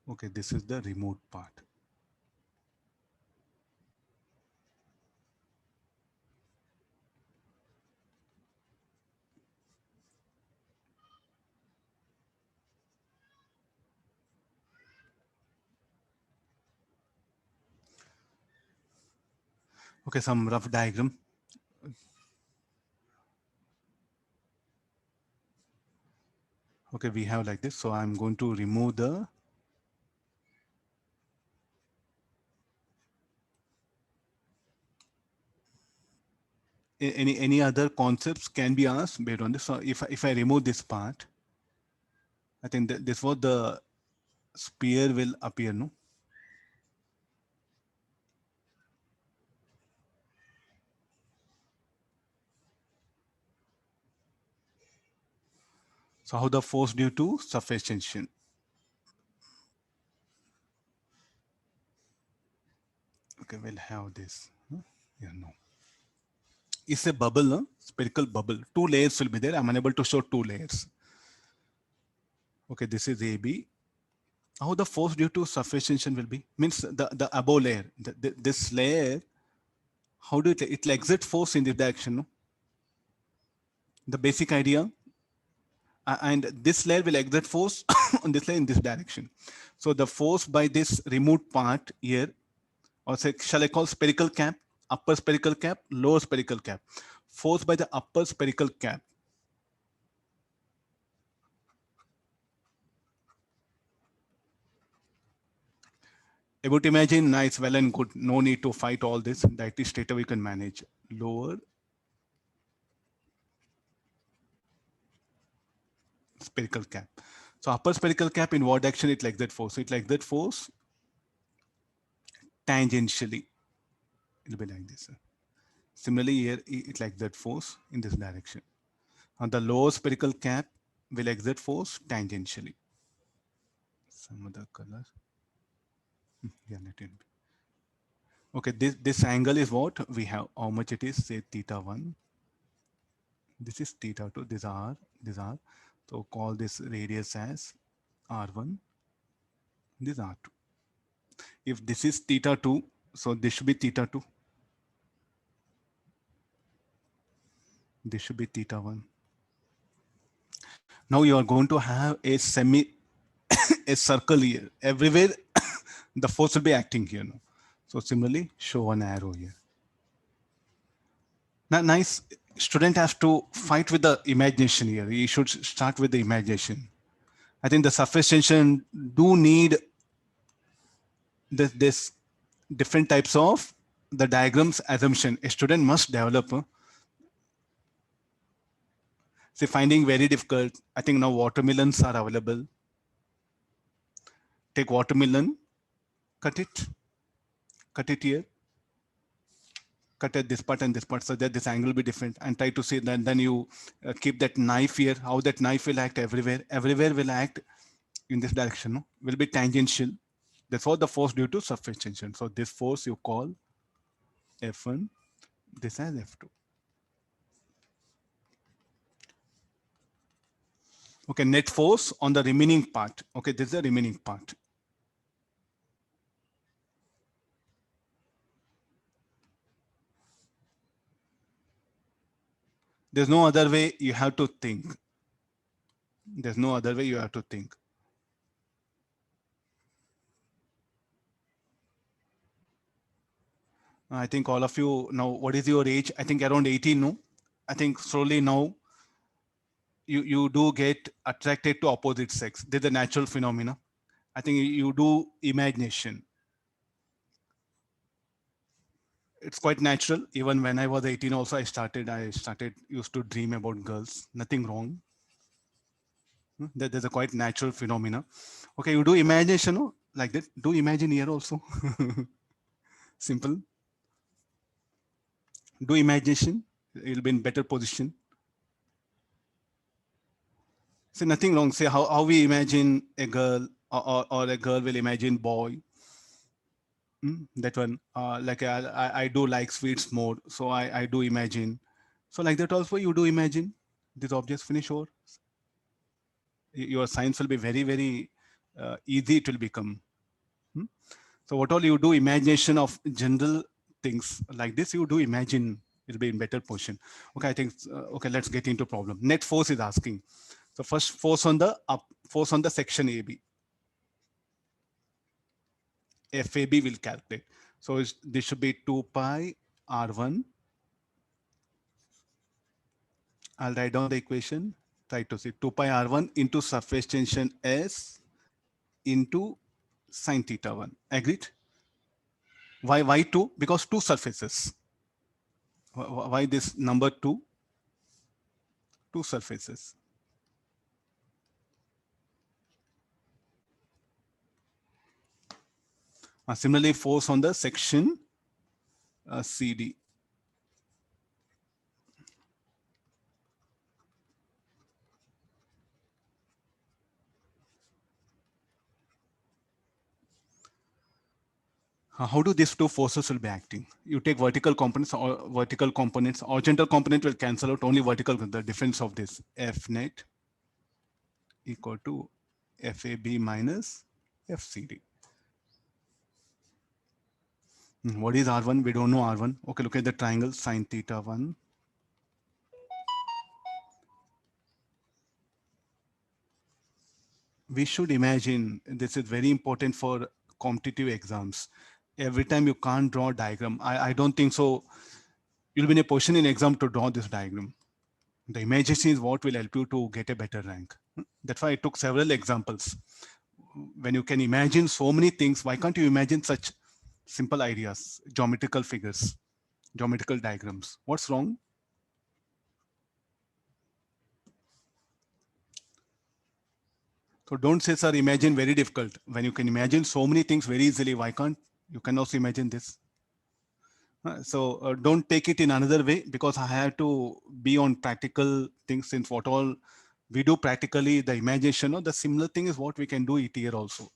Okay, this is the removed part. Okay, some rough diagram. Okay, we have like this. So I'm going to remove the any other concepts can be asked based on this. So if I remove this part, I think that this was the sphere will appear, no? So how the force due to surface tension. Okay, we'll have this. Yeah, no. It's a bubble, no? Spherical bubble. Two layers will be there. I'm unable to show two layers. Okay, this is AB. How the force due to surface tension will be? Means the above layer, this layer, how do it will exert force in this direction, no? The basic idea. And this layer will exert force on this layer in this direction. So the force by this removed part here, or say, shall I call spherical cap, upper spherical cap, lower spherical cap. Force by the upper spherical cap. About imagine, nice, well and good. No need to fight all this. That is straight away we can manage. Lower spherical cap. So upper spherical cap in what direction it like that force? So it like that force tangentially. It'll be like this. Similarly here it like that force in this direction. And the lower spherical cap will exert force tangentially. Some other color. Yeah, let it be. Okay, this angle is what we have. How much it is? Say theta 1. This is theta 2. These are these are. So call this radius as R1. This R2. If this is theta 2, so this should be theta 2. This should be theta 1. Now you are going to have a a circle here. Everywhere the force will be acting here. No? So similarly, show one arrow here. Now, nice student has to fight with the imagination here. He should start with the imagination. I think the surface tension do need this different types of the diagrams assumption. A student must develop. See, finding very difficult. I think now watermelons are available. Take watermelon, cut it here, cut at this part and this part so that this angle will be different, and try to see that. Then you keep that knife here, how that knife will act everywhere. Everywhere will act in this direction, no? Will be tangential. That's what the force due to surface tension. So this force you call F1, this as F2. Okay, net force on the remaining part. Okay, this is the remaining part. There's no other way you have to think. There's no other way you have to think. I think all of you now, what is your age? I think around 18, no? I think slowly now you do get attracted to opposite sex. There's a natural phenomena. I think you do imagination. It's quite natural. Even when I was 18 also, I used to dream about girls. Nothing wrong. There's a quite natural phenomena. Okay, you do imagination, no? Like that. Do imagine here also. Simple. Do imagination. You'll be in better position. So nothing wrong. Say how we imagine a girl or a girl will imagine boy. That one, like I do like sweets more. So I do imagine. So like that also you do imagine these objects finish over. Your science will be very, very easy. It will become. So what all you do imagination of general things like this, you do imagine it'll be in better position. Okay, I think, okay, let's get into problem. Net force is asking. So first force on the section AB. FAB will calculate. So this should be 2 pi R1. I'll write down the equation. Try to see 2 pi R1 into surface tension S into sine theta 1. Agreed? Why 2? Because two surfaces. Why this number 2? Two surfaces. Similarly, force on the section CD. How do these two forces will be acting? You take vertical components, horizontal component will cancel out, only vertical, the difference of this F net equal to FAB minus FCD. What is R1? We don't know R1. Okay, look at the triangle sine theta 1. We should imagine, this is very important for competitive exams. Every time you can't draw a diagram, I don't think so. You'll be in a position in exam to draw this diagram. The imagination is what will help you to get a better rank. That's why I took several examples. When you can imagine so many things, why can't you imagine such simple ideas, geometrical figures, geometrical diagrams? What's wrong? So don't say, sir, imagine very difficult. When you can imagine so many things very easily, why can't you can also imagine this? So don't take it in another way, because I have to be on practical things, since what all we do practically, the imagination or the similar thing is what we can do it here also.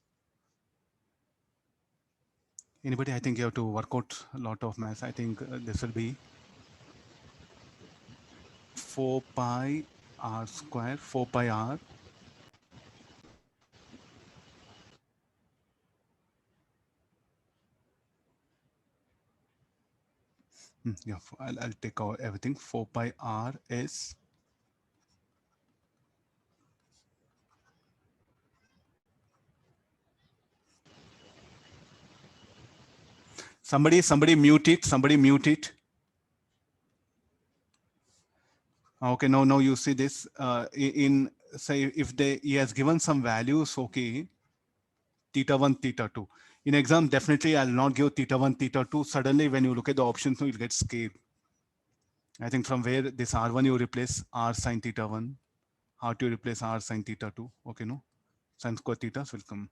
Anybody? I think you have to work out a lot of maths. I think this will be 4 pi r square, 4 pi r Yeah, I'll take out everything. 4 pi r is somebody mute it. Somebody mute it. Okay, now you see this in say if he has given some values, okay, theta 1, theta 2. In exam, definitely I'll not give theta 1, theta 2. Suddenly when you look at the options, you'll get scared. I think from where this R1 you replace R sine theta 1, R2 you replace R sine theta 2. Okay, no? Sine square theta will come.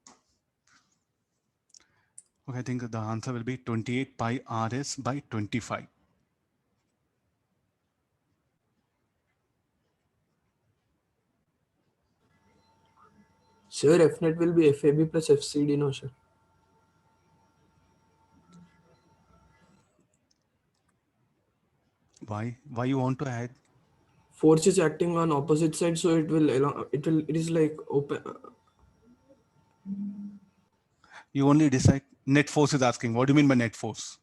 Okay, I think the answer will be 28 pi RS by 25. Sir, F net will be FAB plus FCD, no, sir. Why you want to add? Force is acting on opposite side, so it is like open. You only decide. Net force is asking. What do you mean by net force?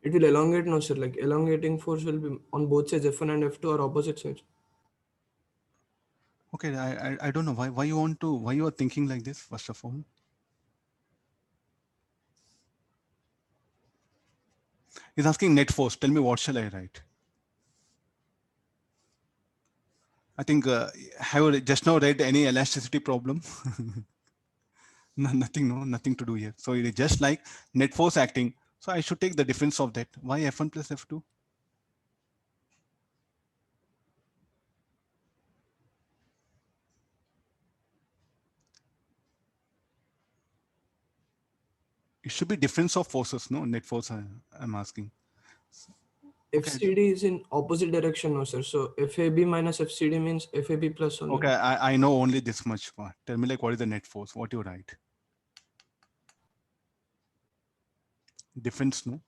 It will elongate, no, sir. Like elongating force will be on both sides, F1 and F2 are opposite sides. Okay, I don't know why you are thinking like this, first of all. He's asking net force. Tell me what shall I write? I think have you just now read any elasticity problem? Nothing to do here. So it is just like net force acting. So I should take the difference of that. Why F1 plus F2? It should be difference of forces, no? Net force I'm asking. Okay. FCD is in opposite direction, no, sir. So FAB minus FCD means FAB plus only. Okay, I know only this much part. Tell me like what is the net force? What you write? Difference, no?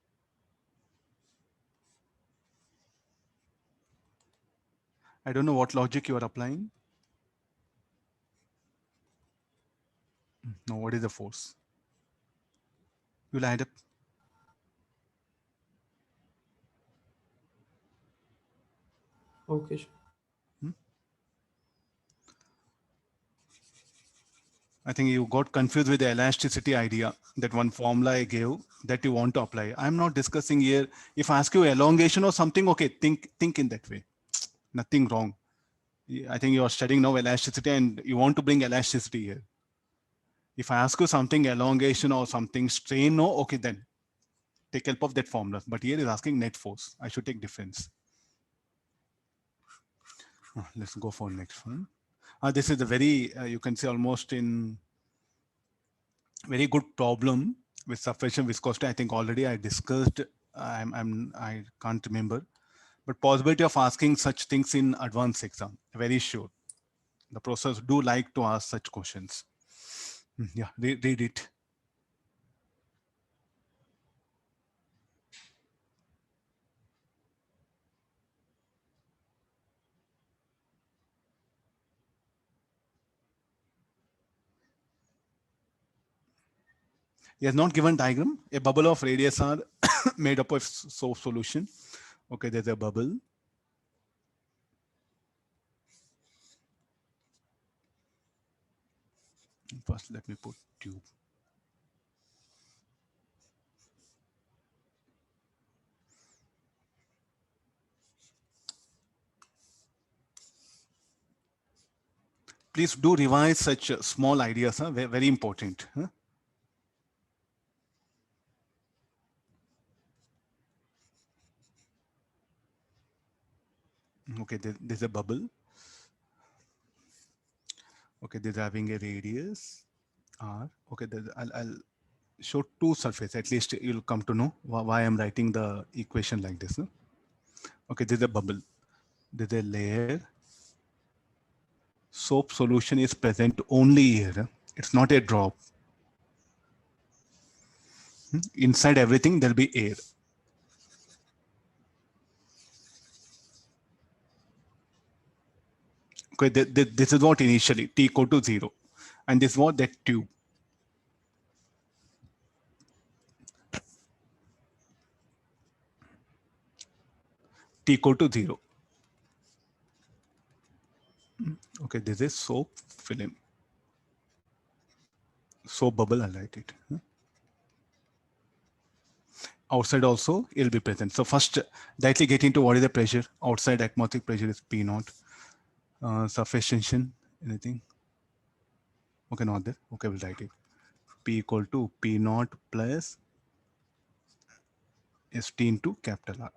I don't know what logic you are applying. No, what is the force? You'll add up. Okay, sir. I think you got confused with the elasticity idea, that one formula I gave that you want to apply. I'm not discussing here. If I ask you elongation or something, okay, think in that way. Nothing wrong. I think you are studying now elasticity and you want to bring elasticity here. If I ask you something elongation or something strain, no, okay, then take help of that formula. But here is asking net force. I should take difference. Let's go for next one. This is a very, you can say almost in very good problem with sufficient viscosity. I think already I discussed, I can't remember, but possibility of asking such things in advanced exam, very sure. The professors do like to ask such questions. Yeah, read it. He has not given diagram. A bubble of radius are made up of soap solution. Okay, there's a bubble. First, let me put tube. Please do revise such small ideas, huh? Very important. Huh? Okay, there's a bubble. Okay, there's having a radius R. Okay, I'll show two surfaces. At least you'll come to know why I'm writing the equation like this. Huh? Okay, there's a bubble. There's a layer. Soap solution is present only here. It's not a drop. Inside everything, there'll be air. Okay, this is what initially T equal to 0. And this was that tube. T equal to 0. Okay, this is soap film. Soap bubble, I'll write it. Outside also, it'll be present. So first, directly get into what is the pressure. Outside atmospheric pressure is P naught. Surface tension, anything? Okay, not there. Okay, we'll write it. P equal to P naught plus St into capital R.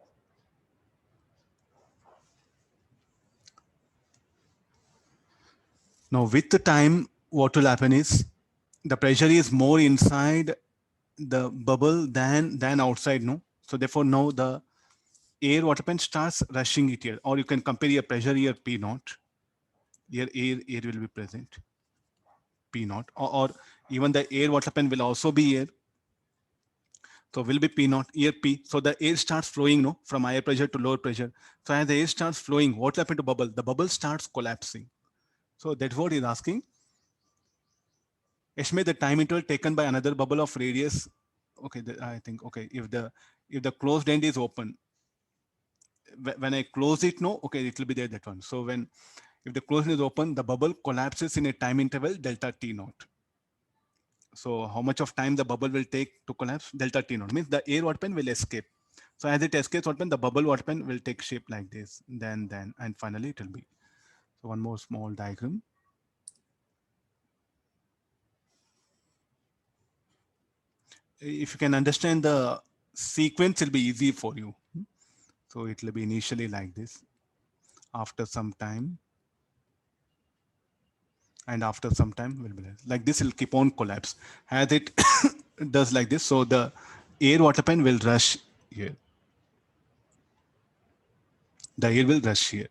Now with the time, what will happen is the pressure is more inside the bubble than outside, no? So therefore now the air what happens starts rushing it here, or you can compare your pressure here P naught. Here air will be present, P naught, or even the air what happen will also be here. So will be P naught, here P. So the air starts flowing, no, from higher pressure to lower pressure. So as the air starts flowing, what happened to bubble? The bubble starts collapsing. So that's what he's asking. Estimate the time interval taken by another bubble of radius. Okay, I think, okay, if the closed end is open, when I close it, no, okay, it will be there, that one. So if the closed end is open, the bubble collapses in a time interval delta T naught. So how much of time the bubble will take to collapse? Delta T naught means the air what pen will escape. So as it escapes what pen, the bubble what pen will take shape like this, then, and finally it will be. So one more small diagram. If you can understand the sequence, it'll be easy for you. So it will be initially like this. After some time, and after some time will be like this, will keep on collapse as it does like this. So the air water pen will rush here. The air will rush here.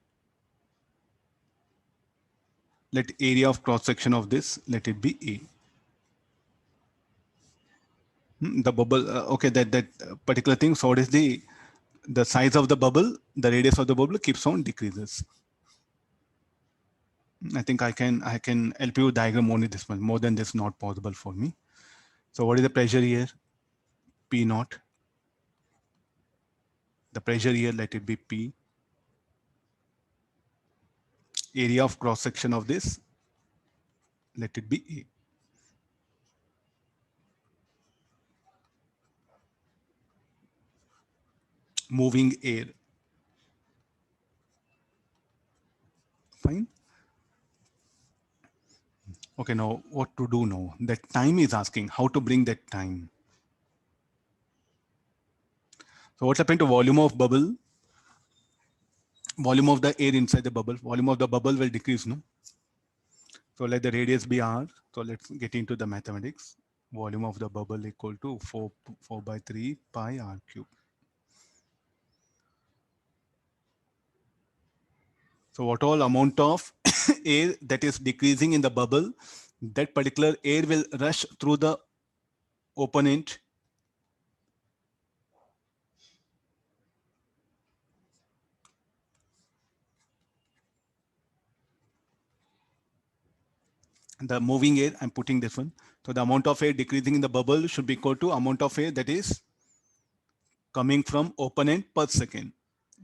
Let area of cross section of this, let it be A. The bubble, okay, that particular thing. So what is the size of the bubble? The radius of the bubble keeps on decreases. I think I can help you diagram only this one. More than this, not possible for me. So what is the pressure here? P naught. The pressure here, let it be P. Area of cross section of this, let it be A. Moving air. Fine. Okay, now what to do now? That time is asking how to bring that time. So what happened to volume of bubble? Volume of the air inside the bubble. Volume of the bubble will decrease, no? So let the radius be R. So let's get into the mathematics. Volume of the bubble equal to 4 by 3 pi R cube. So what all amount of air that is decreasing in the bubble, that particular air will rush through the open end. The moving air, I'm putting this one. So the amount of air decreasing in the bubble should be equal to amount of air that is coming from open end per second.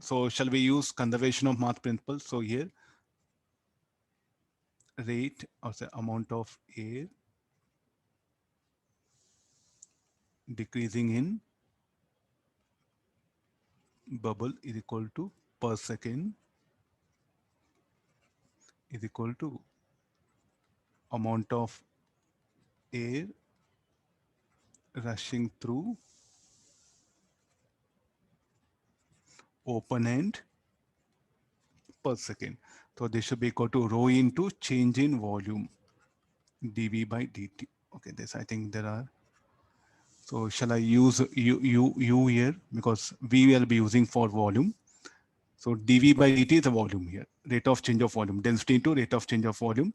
So shall we use conservation of mass principle? So here, rate or say amount of air decreasing in bubble is equal to per second is equal to amount of air rushing through open end per second. So this should be equal to rho into change in volume dV by dt. Okay, this I think there are. So shall I use U here because we will be using for volume. So dV by dt is the volume here, rate of change of volume, density into rate of change of volume.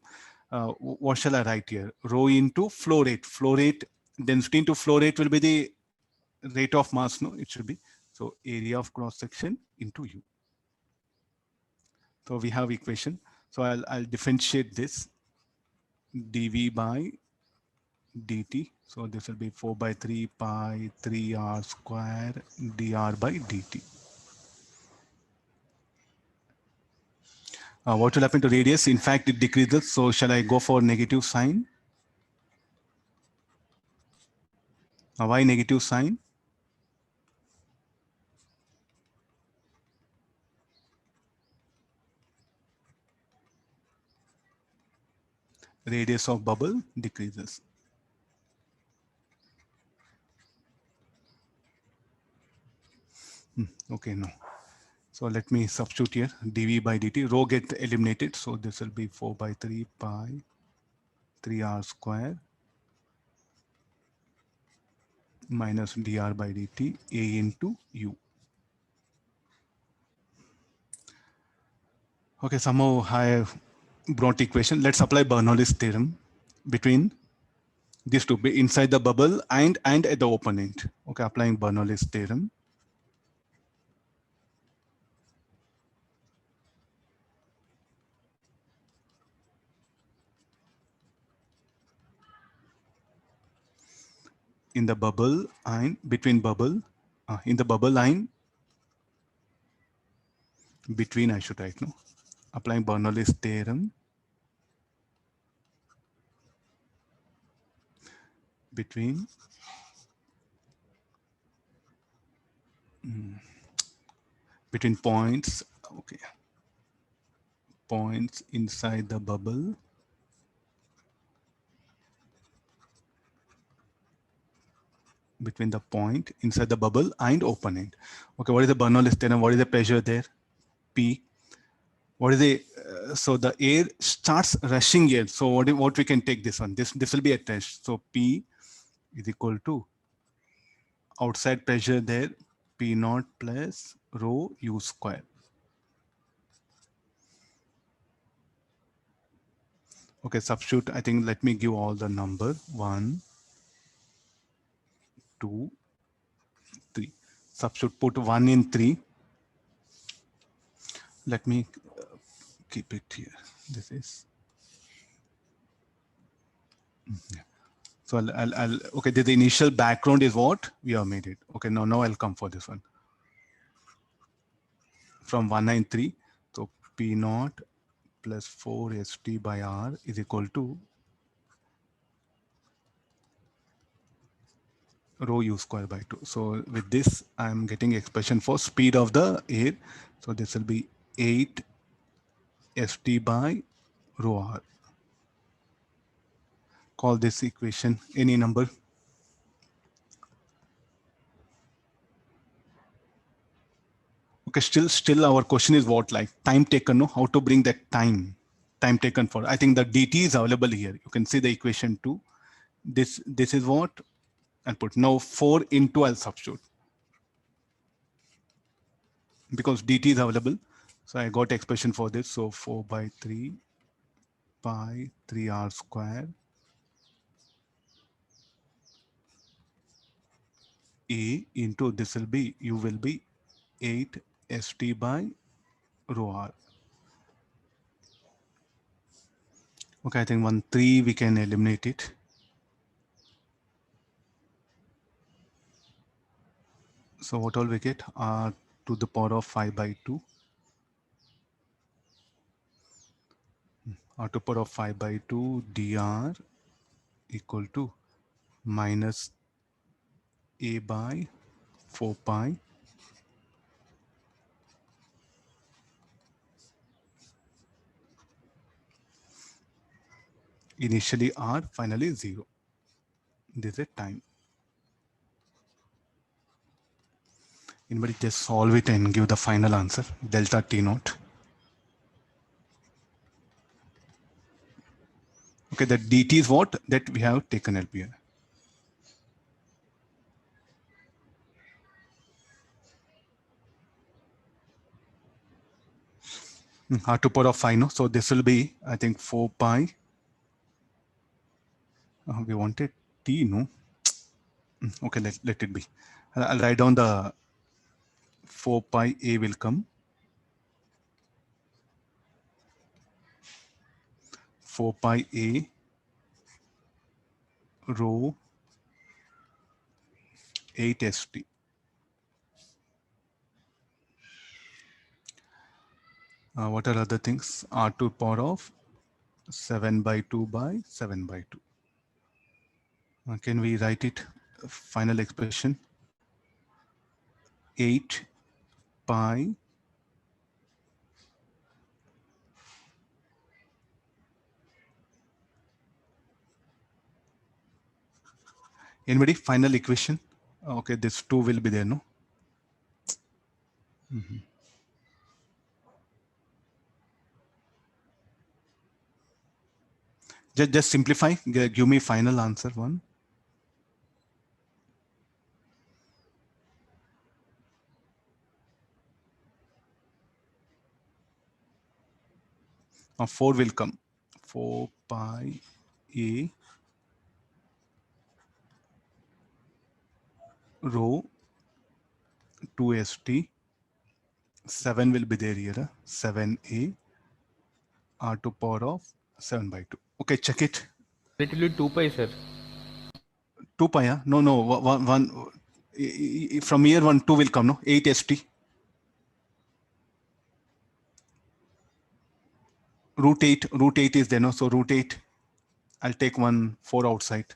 What shall I write here? Rho into flow rate. Flow rate, density into flow rate will be the rate of mass, no? It should be. So area of cross section into U. So we have equation. So I'll differentiate this dV by dt. So this will be 4 by 3 pi 3 r square dr by dt. What will happen to radius? In fact, it decreases. So shall I go for negative sign? Why negative sign? Radius of bubble decreases. Okay, no. So let me substitute here dv by dt. Rho get eliminated. So this will be 4 by 3 pi 3r square minus dr by dt a into u. Okay, somehow I have brought equation. Let's apply Bernoulli's theorem between these two, be inside the bubble and at the open end. Okay, applying Bernoulli's theorem. In the bubble and between bubble, in the bubble line between, I should write, no? Applying Bernoulli's theorem between between points, okay, points inside the bubble between the point inside the bubble and open end. Okay, what is the Bernoulli's theorem? What is the pressure there? P. What is the so the air starts rushing here. So what we can take this one? This will be a test. So P is equal to outside pressure there, P naught plus rho u square. Okay, substitute. I think let me give all the number 1, 2, 3. Substitute, put 1 in 3. Let me keep it here. This is. Yeah. So I'll okay. The initial background is what we have made it. Okay, now I'll come for this one. From 193, so P naught plus 4 st by r is equal to rho u square by 2. So with this, I'm getting expression for speed of the air. So this will be 8 st by rho r. Call this equation any number. Okay, still our question is what, like time taken, no? How to bring that time taken for. I think the dt is available here. You can see the equation 2. This is what I'll put. Now 4 into I'll substitute because dt is available. So I got expression for this. So 4 by 3 pi 3r square a into this will be u will be 8 st by rho r. Okay, I think 1 3 we can eliminate it. So what all we get? R to the power of 5 by 2. R to the power of 5 by 2 dr equal to minus a by 4 pi initially r, finally 0. This is time. Anybody just solve it and give the final answer, delta T naught. Okay, the dt is what that we have taken earlier. R to power of 5, no? So this will be, I think, 4 pi. We wanted T, no? Okay, let it be. I'll write down the 4 pi a will come. 4 pi a rho 8 st. What are other things? R to power of 7 by 2 by 7 by 2. Can we write it? Final expression. 8 pi anybody final equation? Okay, this 2 will be there, no? Just simplify. Give me final answer one. 4 will come. 4 pi a rho 2st. 7 will be there here. 7a r to power of 7 by 2. Okay, check it. It will be 2 pi, sir. 2 pi, huh? No, one from here 1, 2 will come, no? 8st. Root 8 is there, no? So root 8, I'll take 1, 4 outside.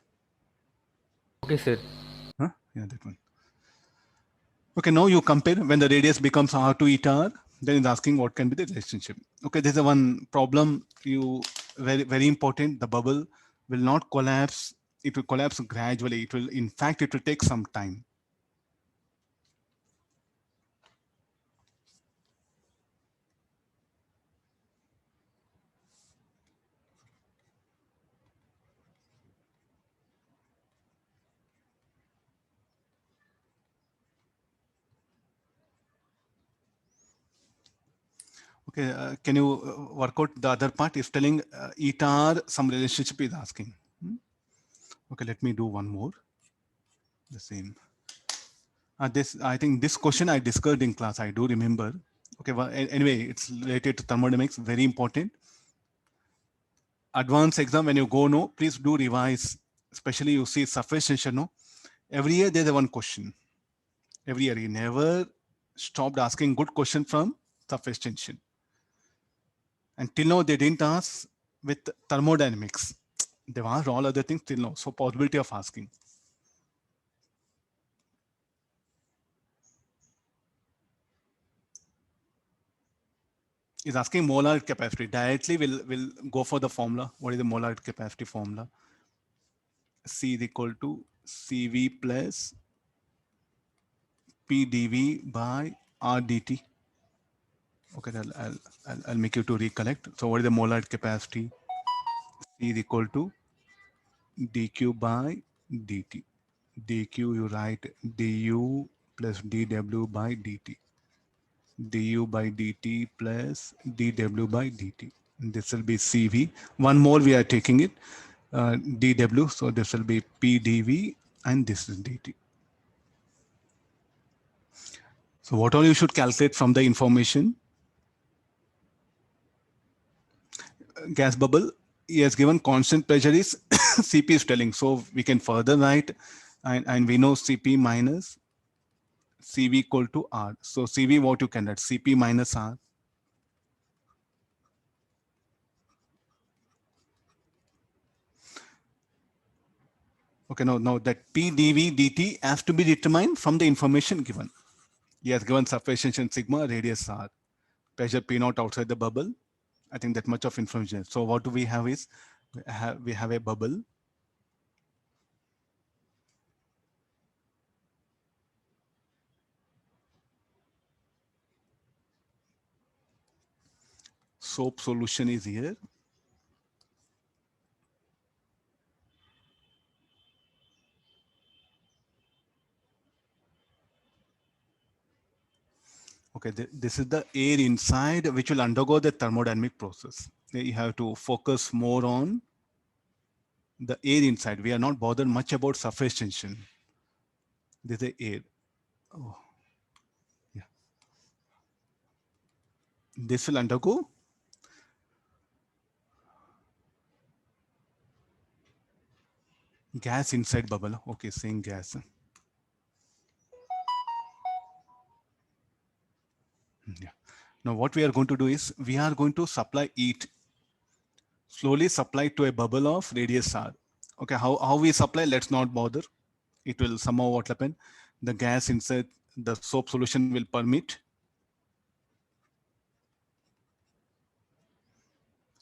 Okay, sir. Huh? Yeah, that one. Okay, now you compare when the radius becomes r to eta r, then it's asking what can be the relationship. Okay, there's a one problem, very important. The bubble will not collapse. It will collapse gradually. In fact, it will take some time. Okay, can you work out the other part? If telling eta r, some relationship is asking. Okay, let me do one more. The same. I think this question I discussed in class. I do remember. Okay, well, anyway, it's related to thermodynamics. Very important. Advanced exam, when you go, no, please do revise. Especially you see surface tension, no. Every year there's a one question. Every year, he never stopped asking good question from surface tension. And till now, they didn't ask with thermodynamics. They've asked all other things till now. So possibility of asking. Is asking molar capacity. Directly we'll go for the formula. What is the molar capacity formula? C is equal to CV plus PdV by RdT. Okay, I'll make you to recollect. So what is the molar capacity? C is equal to dq by dt. dq you write du plus dw by dt. du by dt plus dw by dt. And this will be CV. One more we are taking it, dw. So this will be pdv and this is dt. So what all you should calculate from the information? Gas bubble, he has given constant pressure is Cp is telling. So we can further write, and we know Cp minus Cv equal to R. So Cv, what you can write? Cp minus R. Okay, now that P dV dt has to be determined from the information given. He has given surface tension sigma, radius R, pressure P naught outside the bubble. I think that much of information. So what do we have is, we have a bubble. Soap solution is here. Okay, this is the air inside which will undergo the thermodynamic process. You have to focus more on the air inside. We are not bothered much about surface tension. This is the air. Oh, yeah. This will undergo gas inside bubble. Okay, saying gas. Yeah. Now what we are going to do is we are going to supply heat, slowly supply to a bubble of radius r. Okay, how we supply, let's not bother. It will somehow what happen, the gas inside the soap solution will permit.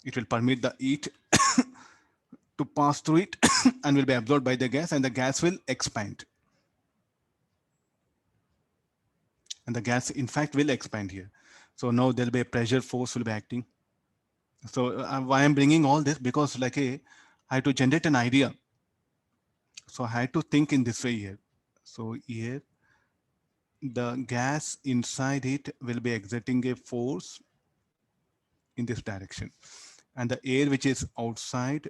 It will permit the heat to pass through it and will be absorbed by the gas, and the gas will expand. And the gas in fact will expand here. So now there'll be a pressure force will be acting. So why I'm bringing all this, because like I had to generate an idea. So I had to think in this way here. So here the gas inside it will be exerting a force in this direction, and the air which is outside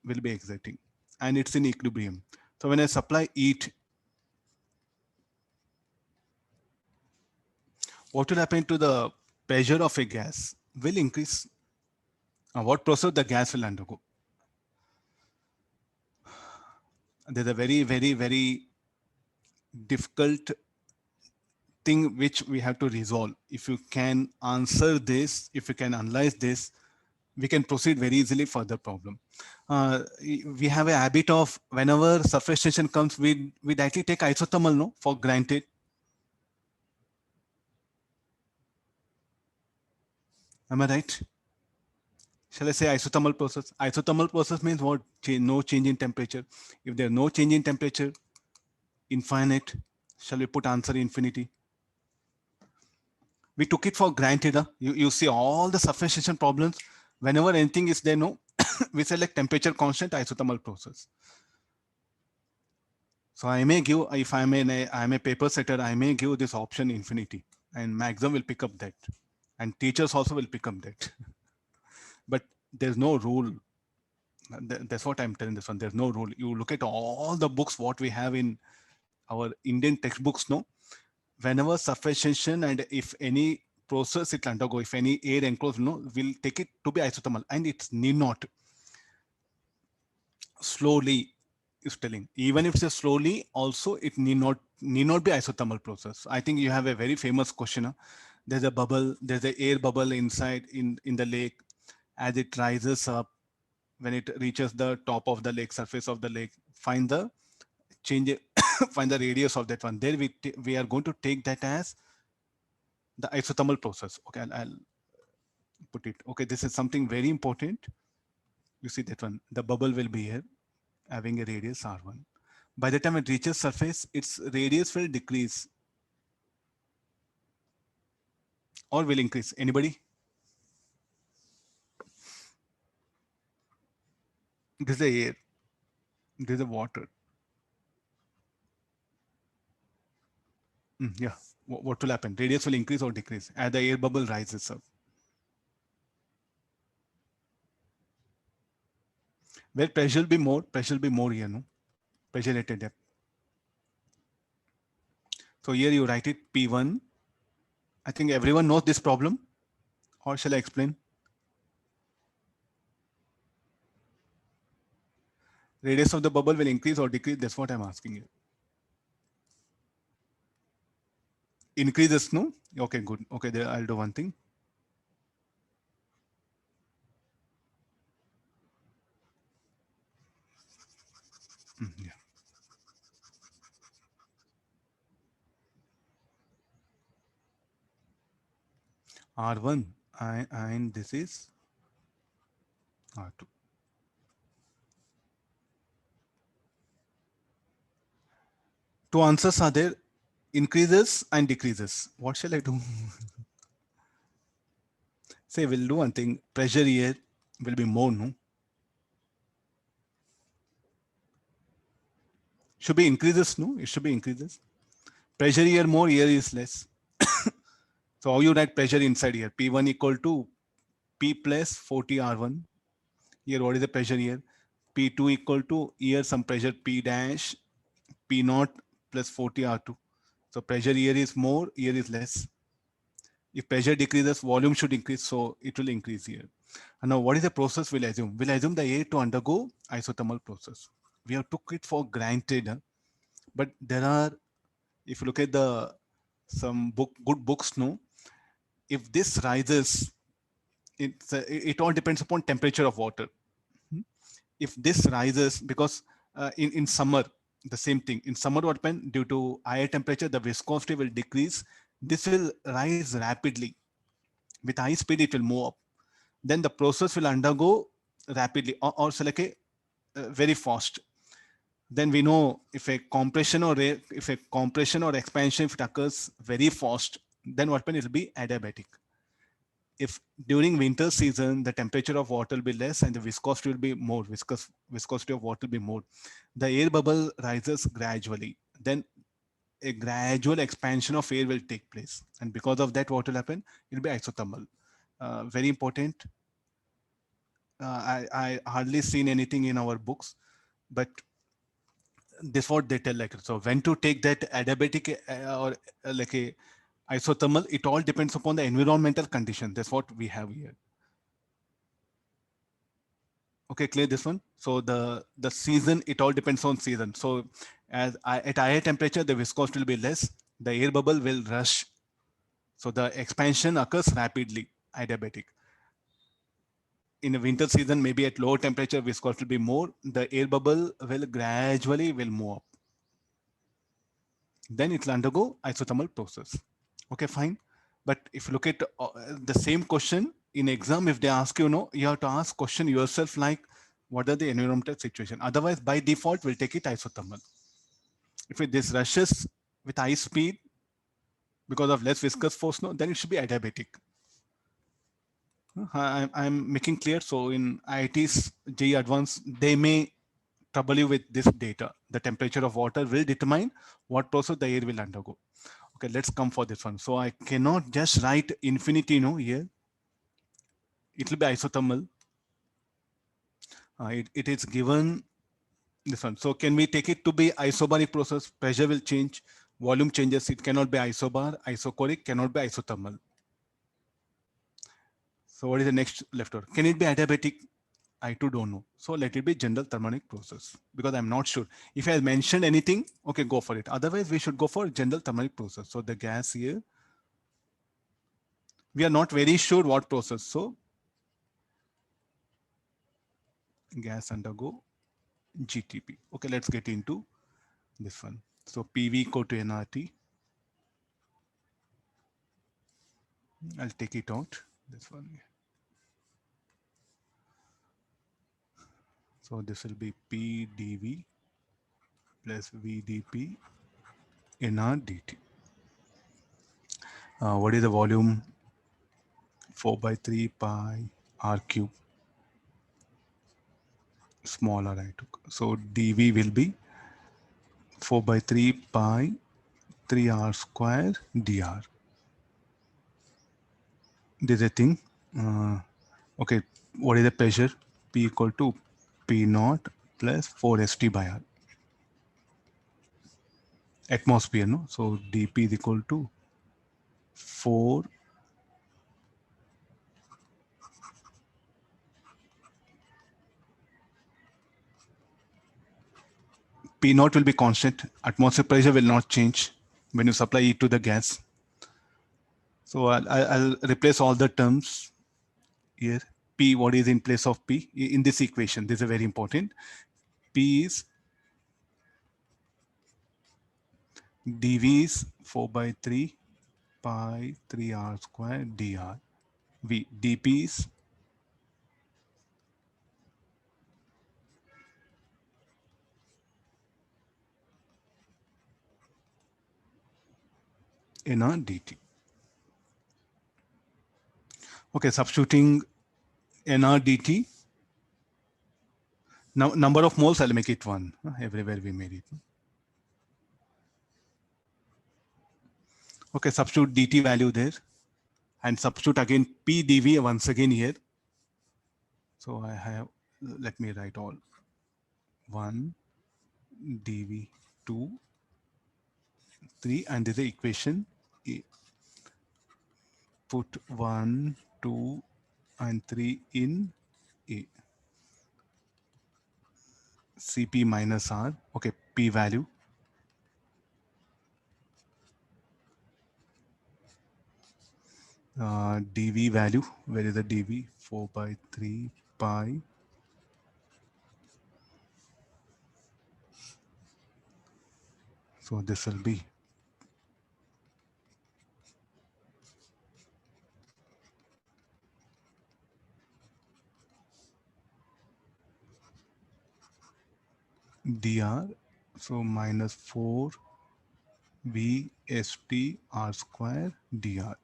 will be exerting, and it's in equilibrium. So when I supply heat, what will happen to the pressure of a gas will increase. What process the gas will undergo? There's a very, very, very difficult thing which we have to resolve. If you can answer this, if you can analyze this, we can proceed very easily for the problem. We have a habit of whenever surface tension comes, we directly take isothermal, no, for granted. Am I right? Shall I say isothermal process? Isothermal process means what? No change in temperature. If there's no change in temperature, infinite. Shall we put answer infinity? We took it for granted. Huh? You see all the surface tension problems. Whenever anything is there, no, we select temperature constant isothermal process. So I may give, if I'm a paper setter, I may give this option infinity, and maximum will pick up that, and teachers also will pick up that. But there's no rule. That's what I'm telling this one. There's no rule. You look at all the books what we have in our Indian textbooks, no. Whenever surface tension and if any process it undergo, if any air enclosed, no, we'll take it to be isothermal, and it's need not. Slowly is telling, even if it's slowly, also it need not be isothermal process. I think you have a very famous question. Huh? There's a bubble, there's an air bubble inside in the lake. As it rises up, when it reaches the top of the lake, surface of the lake, find the change, find the radius of that one. There we are going to take that as the isothermal process. Okay, I'll put it. Okay, this is something very important. You see that one, the bubble will be here having a radius r1. By the time it reaches surface, its radius will decrease or will increase. Anybody? This is the air, this is the water. Yeah, what will happen? Radius will increase or decrease as the air bubble rises up. Where pressure will be more, here, no? Pressure at a depth. So here you write it P1. I think everyone knows this problem, or shall I explain? Radius of the bubble will increase or decrease. That's what I'm asking you. Increases, no? Okay, good. Okay, there I'll do one thing. Yeah. R1 and this is R2. Two answers are there, increases and decreases. What shall I do? Say we'll do one thing, pressure here will be more, no? Should be increases, no? It should be increases. Pressure here more, here is less. So how you write pressure inside here? P1 equal to P plus 40 R1. Here what is the pressure here? P2 equal to here some pressure P dash P naught plus 40 R2. So pressure here is more, here is less. If pressure decreases, volume should increase, so it will increase here. And now what is the process we'll assume? We'll assume the air to undergo isothermal process. We have took it for granted, but there are, if you look at some good books, no, if this rises, it all depends upon temperature of water. If this rises, because in summer, the same thing, in summer what happens, due to higher temperature, the viscosity will decrease. This will rise rapidly. With high speed, it will move up. Then the process will undergo rapidly, or so like very fast. Then we know if a compression or expansion, if it occurs very fast, then what happens, it will be adiabatic. If during winter season the temperature of water will be less and the viscosity will be more, viscosity of water will be more, the air bubble rises gradually. Then a gradual expansion of air will take place, and because of that, what will happen? It will be isothermal. Very important. I hardly seen anything in our books, but this what they tell, like, so when to take that adiabatic or like a isothermal, it all depends upon the environmental condition. That's what we have here. Okay, clear this one. So the season, it all depends on season. So at higher temperature, the viscosity will be less, the air bubble will rush, so the expansion occurs rapidly, adiabatic. In a winter season, maybe at lower temperature, viscosity will be more, the air bubble will gradually will move up. Then it will undergo isothermal process. Okay, fine. But if you look at the same question in exam, if they ask you, you have to ask question yourself, like, what are the environmental situation? Otherwise, by default, we'll take it isothermal. If this rushes with high speed because of less viscous force, then it should be adiabatic. I'm making clear. So in IIT's JEE Advanced, they may trouble you with this data. The temperature of water will determine what process the air will undergo. Okay, let's come for this one. So I cannot just write infinity here. It will be isothermal. It is given this one. So can we take it to be isobaric process? Pressure will change, volume changes. It cannot be isobar, isochoric, cannot be isothermal. So what is the next left over? Can it be adiabatic? I too don't know. So let it be general thermodynamic process, because I'm not sure. If I mentioned anything, okay, go for it. Otherwise, we should go for general thermodynamic process. So the gas here, we are not very sure what process. So gas undergo GTP. Okay, let's get into this one. So PV equal to nRT. I'll take it out, this one. So this will be P dV plus VdP nR dt. What is the volume? 4 by 3 pi r cube. Smaller I took. So dV will be 4 by 3 pi 3r square dr. This is a thing. Okay, what is the pressure? P equal to P naught plus 4 st by r. Atmosphere, no? So dP is equal to 4 P naught will be constant. Atmospheric pressure will not change when you supply it to the gas. So I'll replace all the terms here. P, what is in place of P in this equation? This is very important. P is dV is 4 by 3 pi 3r square dr. V, dP is nR dt. Okay, substituting nR dt. Now number of moles, I'll make it 1. Everywhere we made it. Okay, substitute dt value there and substitute again P dV once again here. So I have, let me write all. 1 dV 2 3, and this is the equation. Put 1 2 and 3 in A. Cp minus R. Okay, P value. dv value, where is the dv? 4 by 3 pi. So this will be dr, so minus 4 v st r square dr.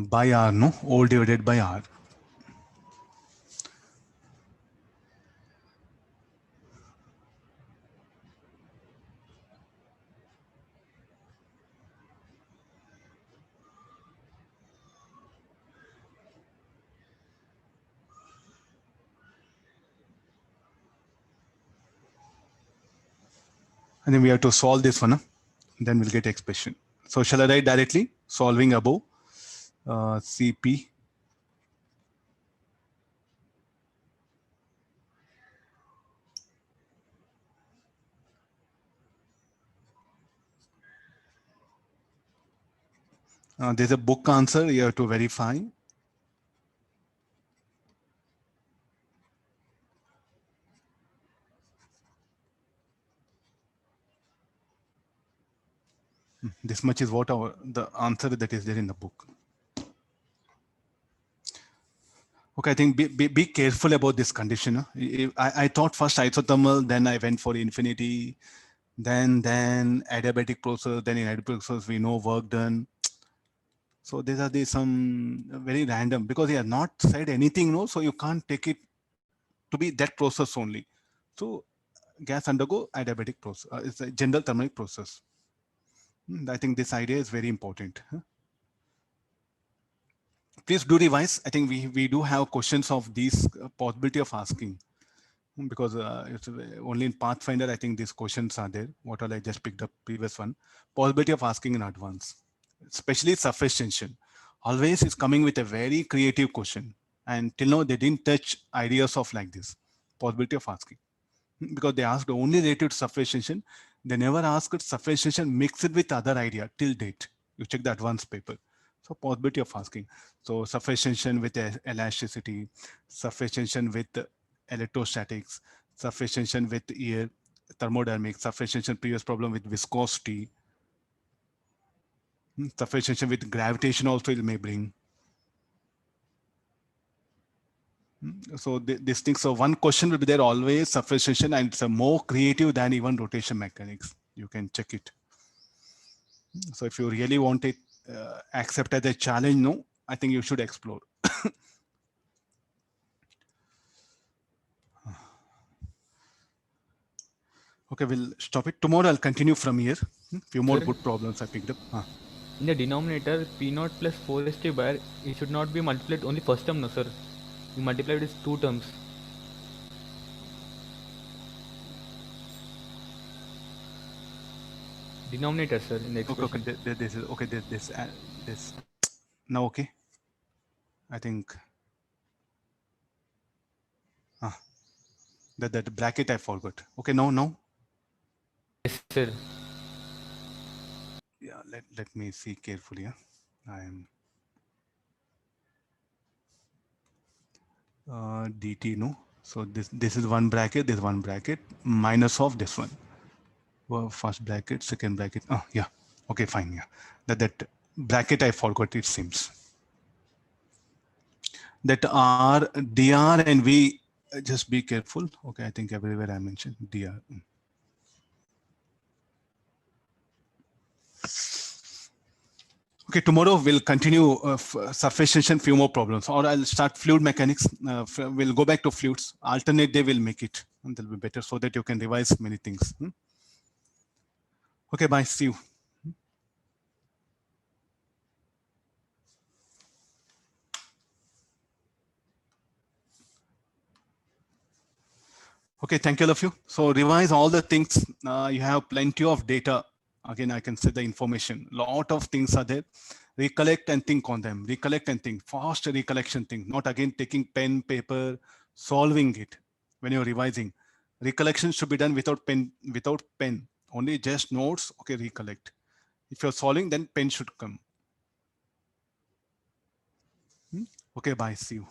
By r, no, all divided by r. And then we have to solve this one, then we'll get expression. So shall I write directly solving above Cp there's a book answer you have to verify. This much is what the answer that is there in the book. Okay, I think be careful about this condition. I thought first isothermal, then I went for infinity, then adiabatic process, then in adiabatic process we know work done. So these are some very random because he has not said anything, no, so you can't take it to be that process only. So gas undergo adiabatic process. It's a general thermal process. I think this idea is very important. Please do revise. I think we do have questions of these possibility of asking, because it's only in Pathfinder I think these questions are there. What all I just picked up previous one. Possibility of asking in advance, especially surface tension. Always is coming with a very creative question, and till now they didn't touch ideas of like this possibility of asking, because they asked only related to surface tension. They never asked surface tension mixed with other idea till date. You check the advanced paper. So possibility of asking. So surface tension with elasticity, surface tension with electrostatics, surface tension with air, thermodynamics, surface tension previous problem with viscosity, surface tension with gravitation also it may bring. So this thing, so one question will be there always surface tension, and it's more creative than even rotation mechanics. You can check it. So if you really want it, accept as a challenge, no, I think you should explore. Okay, we'll stop it. Tomorrow I'll continue from here. Few more good problems I picked up. In the denominator, P0 plus 4st bar, it should not be multiplied only first term, no sir. You multiply it with two terms. Denominator, sir, in the expression. Okay, this is okay. This now okay. I think that bracket I forgot. Okay, no. Yes, sir. Yeah, let me see carefully. Yeah, I am dt, no. So this is one bracket. This one bracket minus of this one. Well, first bracket, second bracket. Oh yeah. Okay, fine. Yeah, that bracket I forgot. It seems that R, dr, and v. Just be careful. Okay, I think everywhere I mentioned dr. Okay, tomorrow we'll continue surface tension, few more problems, or I'll start fluid mechanics. We'll go back to fluids. Alternate day we'll make it, and that'll be better so that you can revise many things. Okay, bye. See you. Okay, thank you all of you. So revise all the things. You have plenty of data. Again, I can say the information. Lot of things are there. Recollect and think on them. Recollect and think. Fast recollection thing. Not again taking pen, paper, solving it when you're revising. Recollection should be done without pen. Only just notes, okay, recollect. If you're solving, then pen should come. Okay, bye, see you.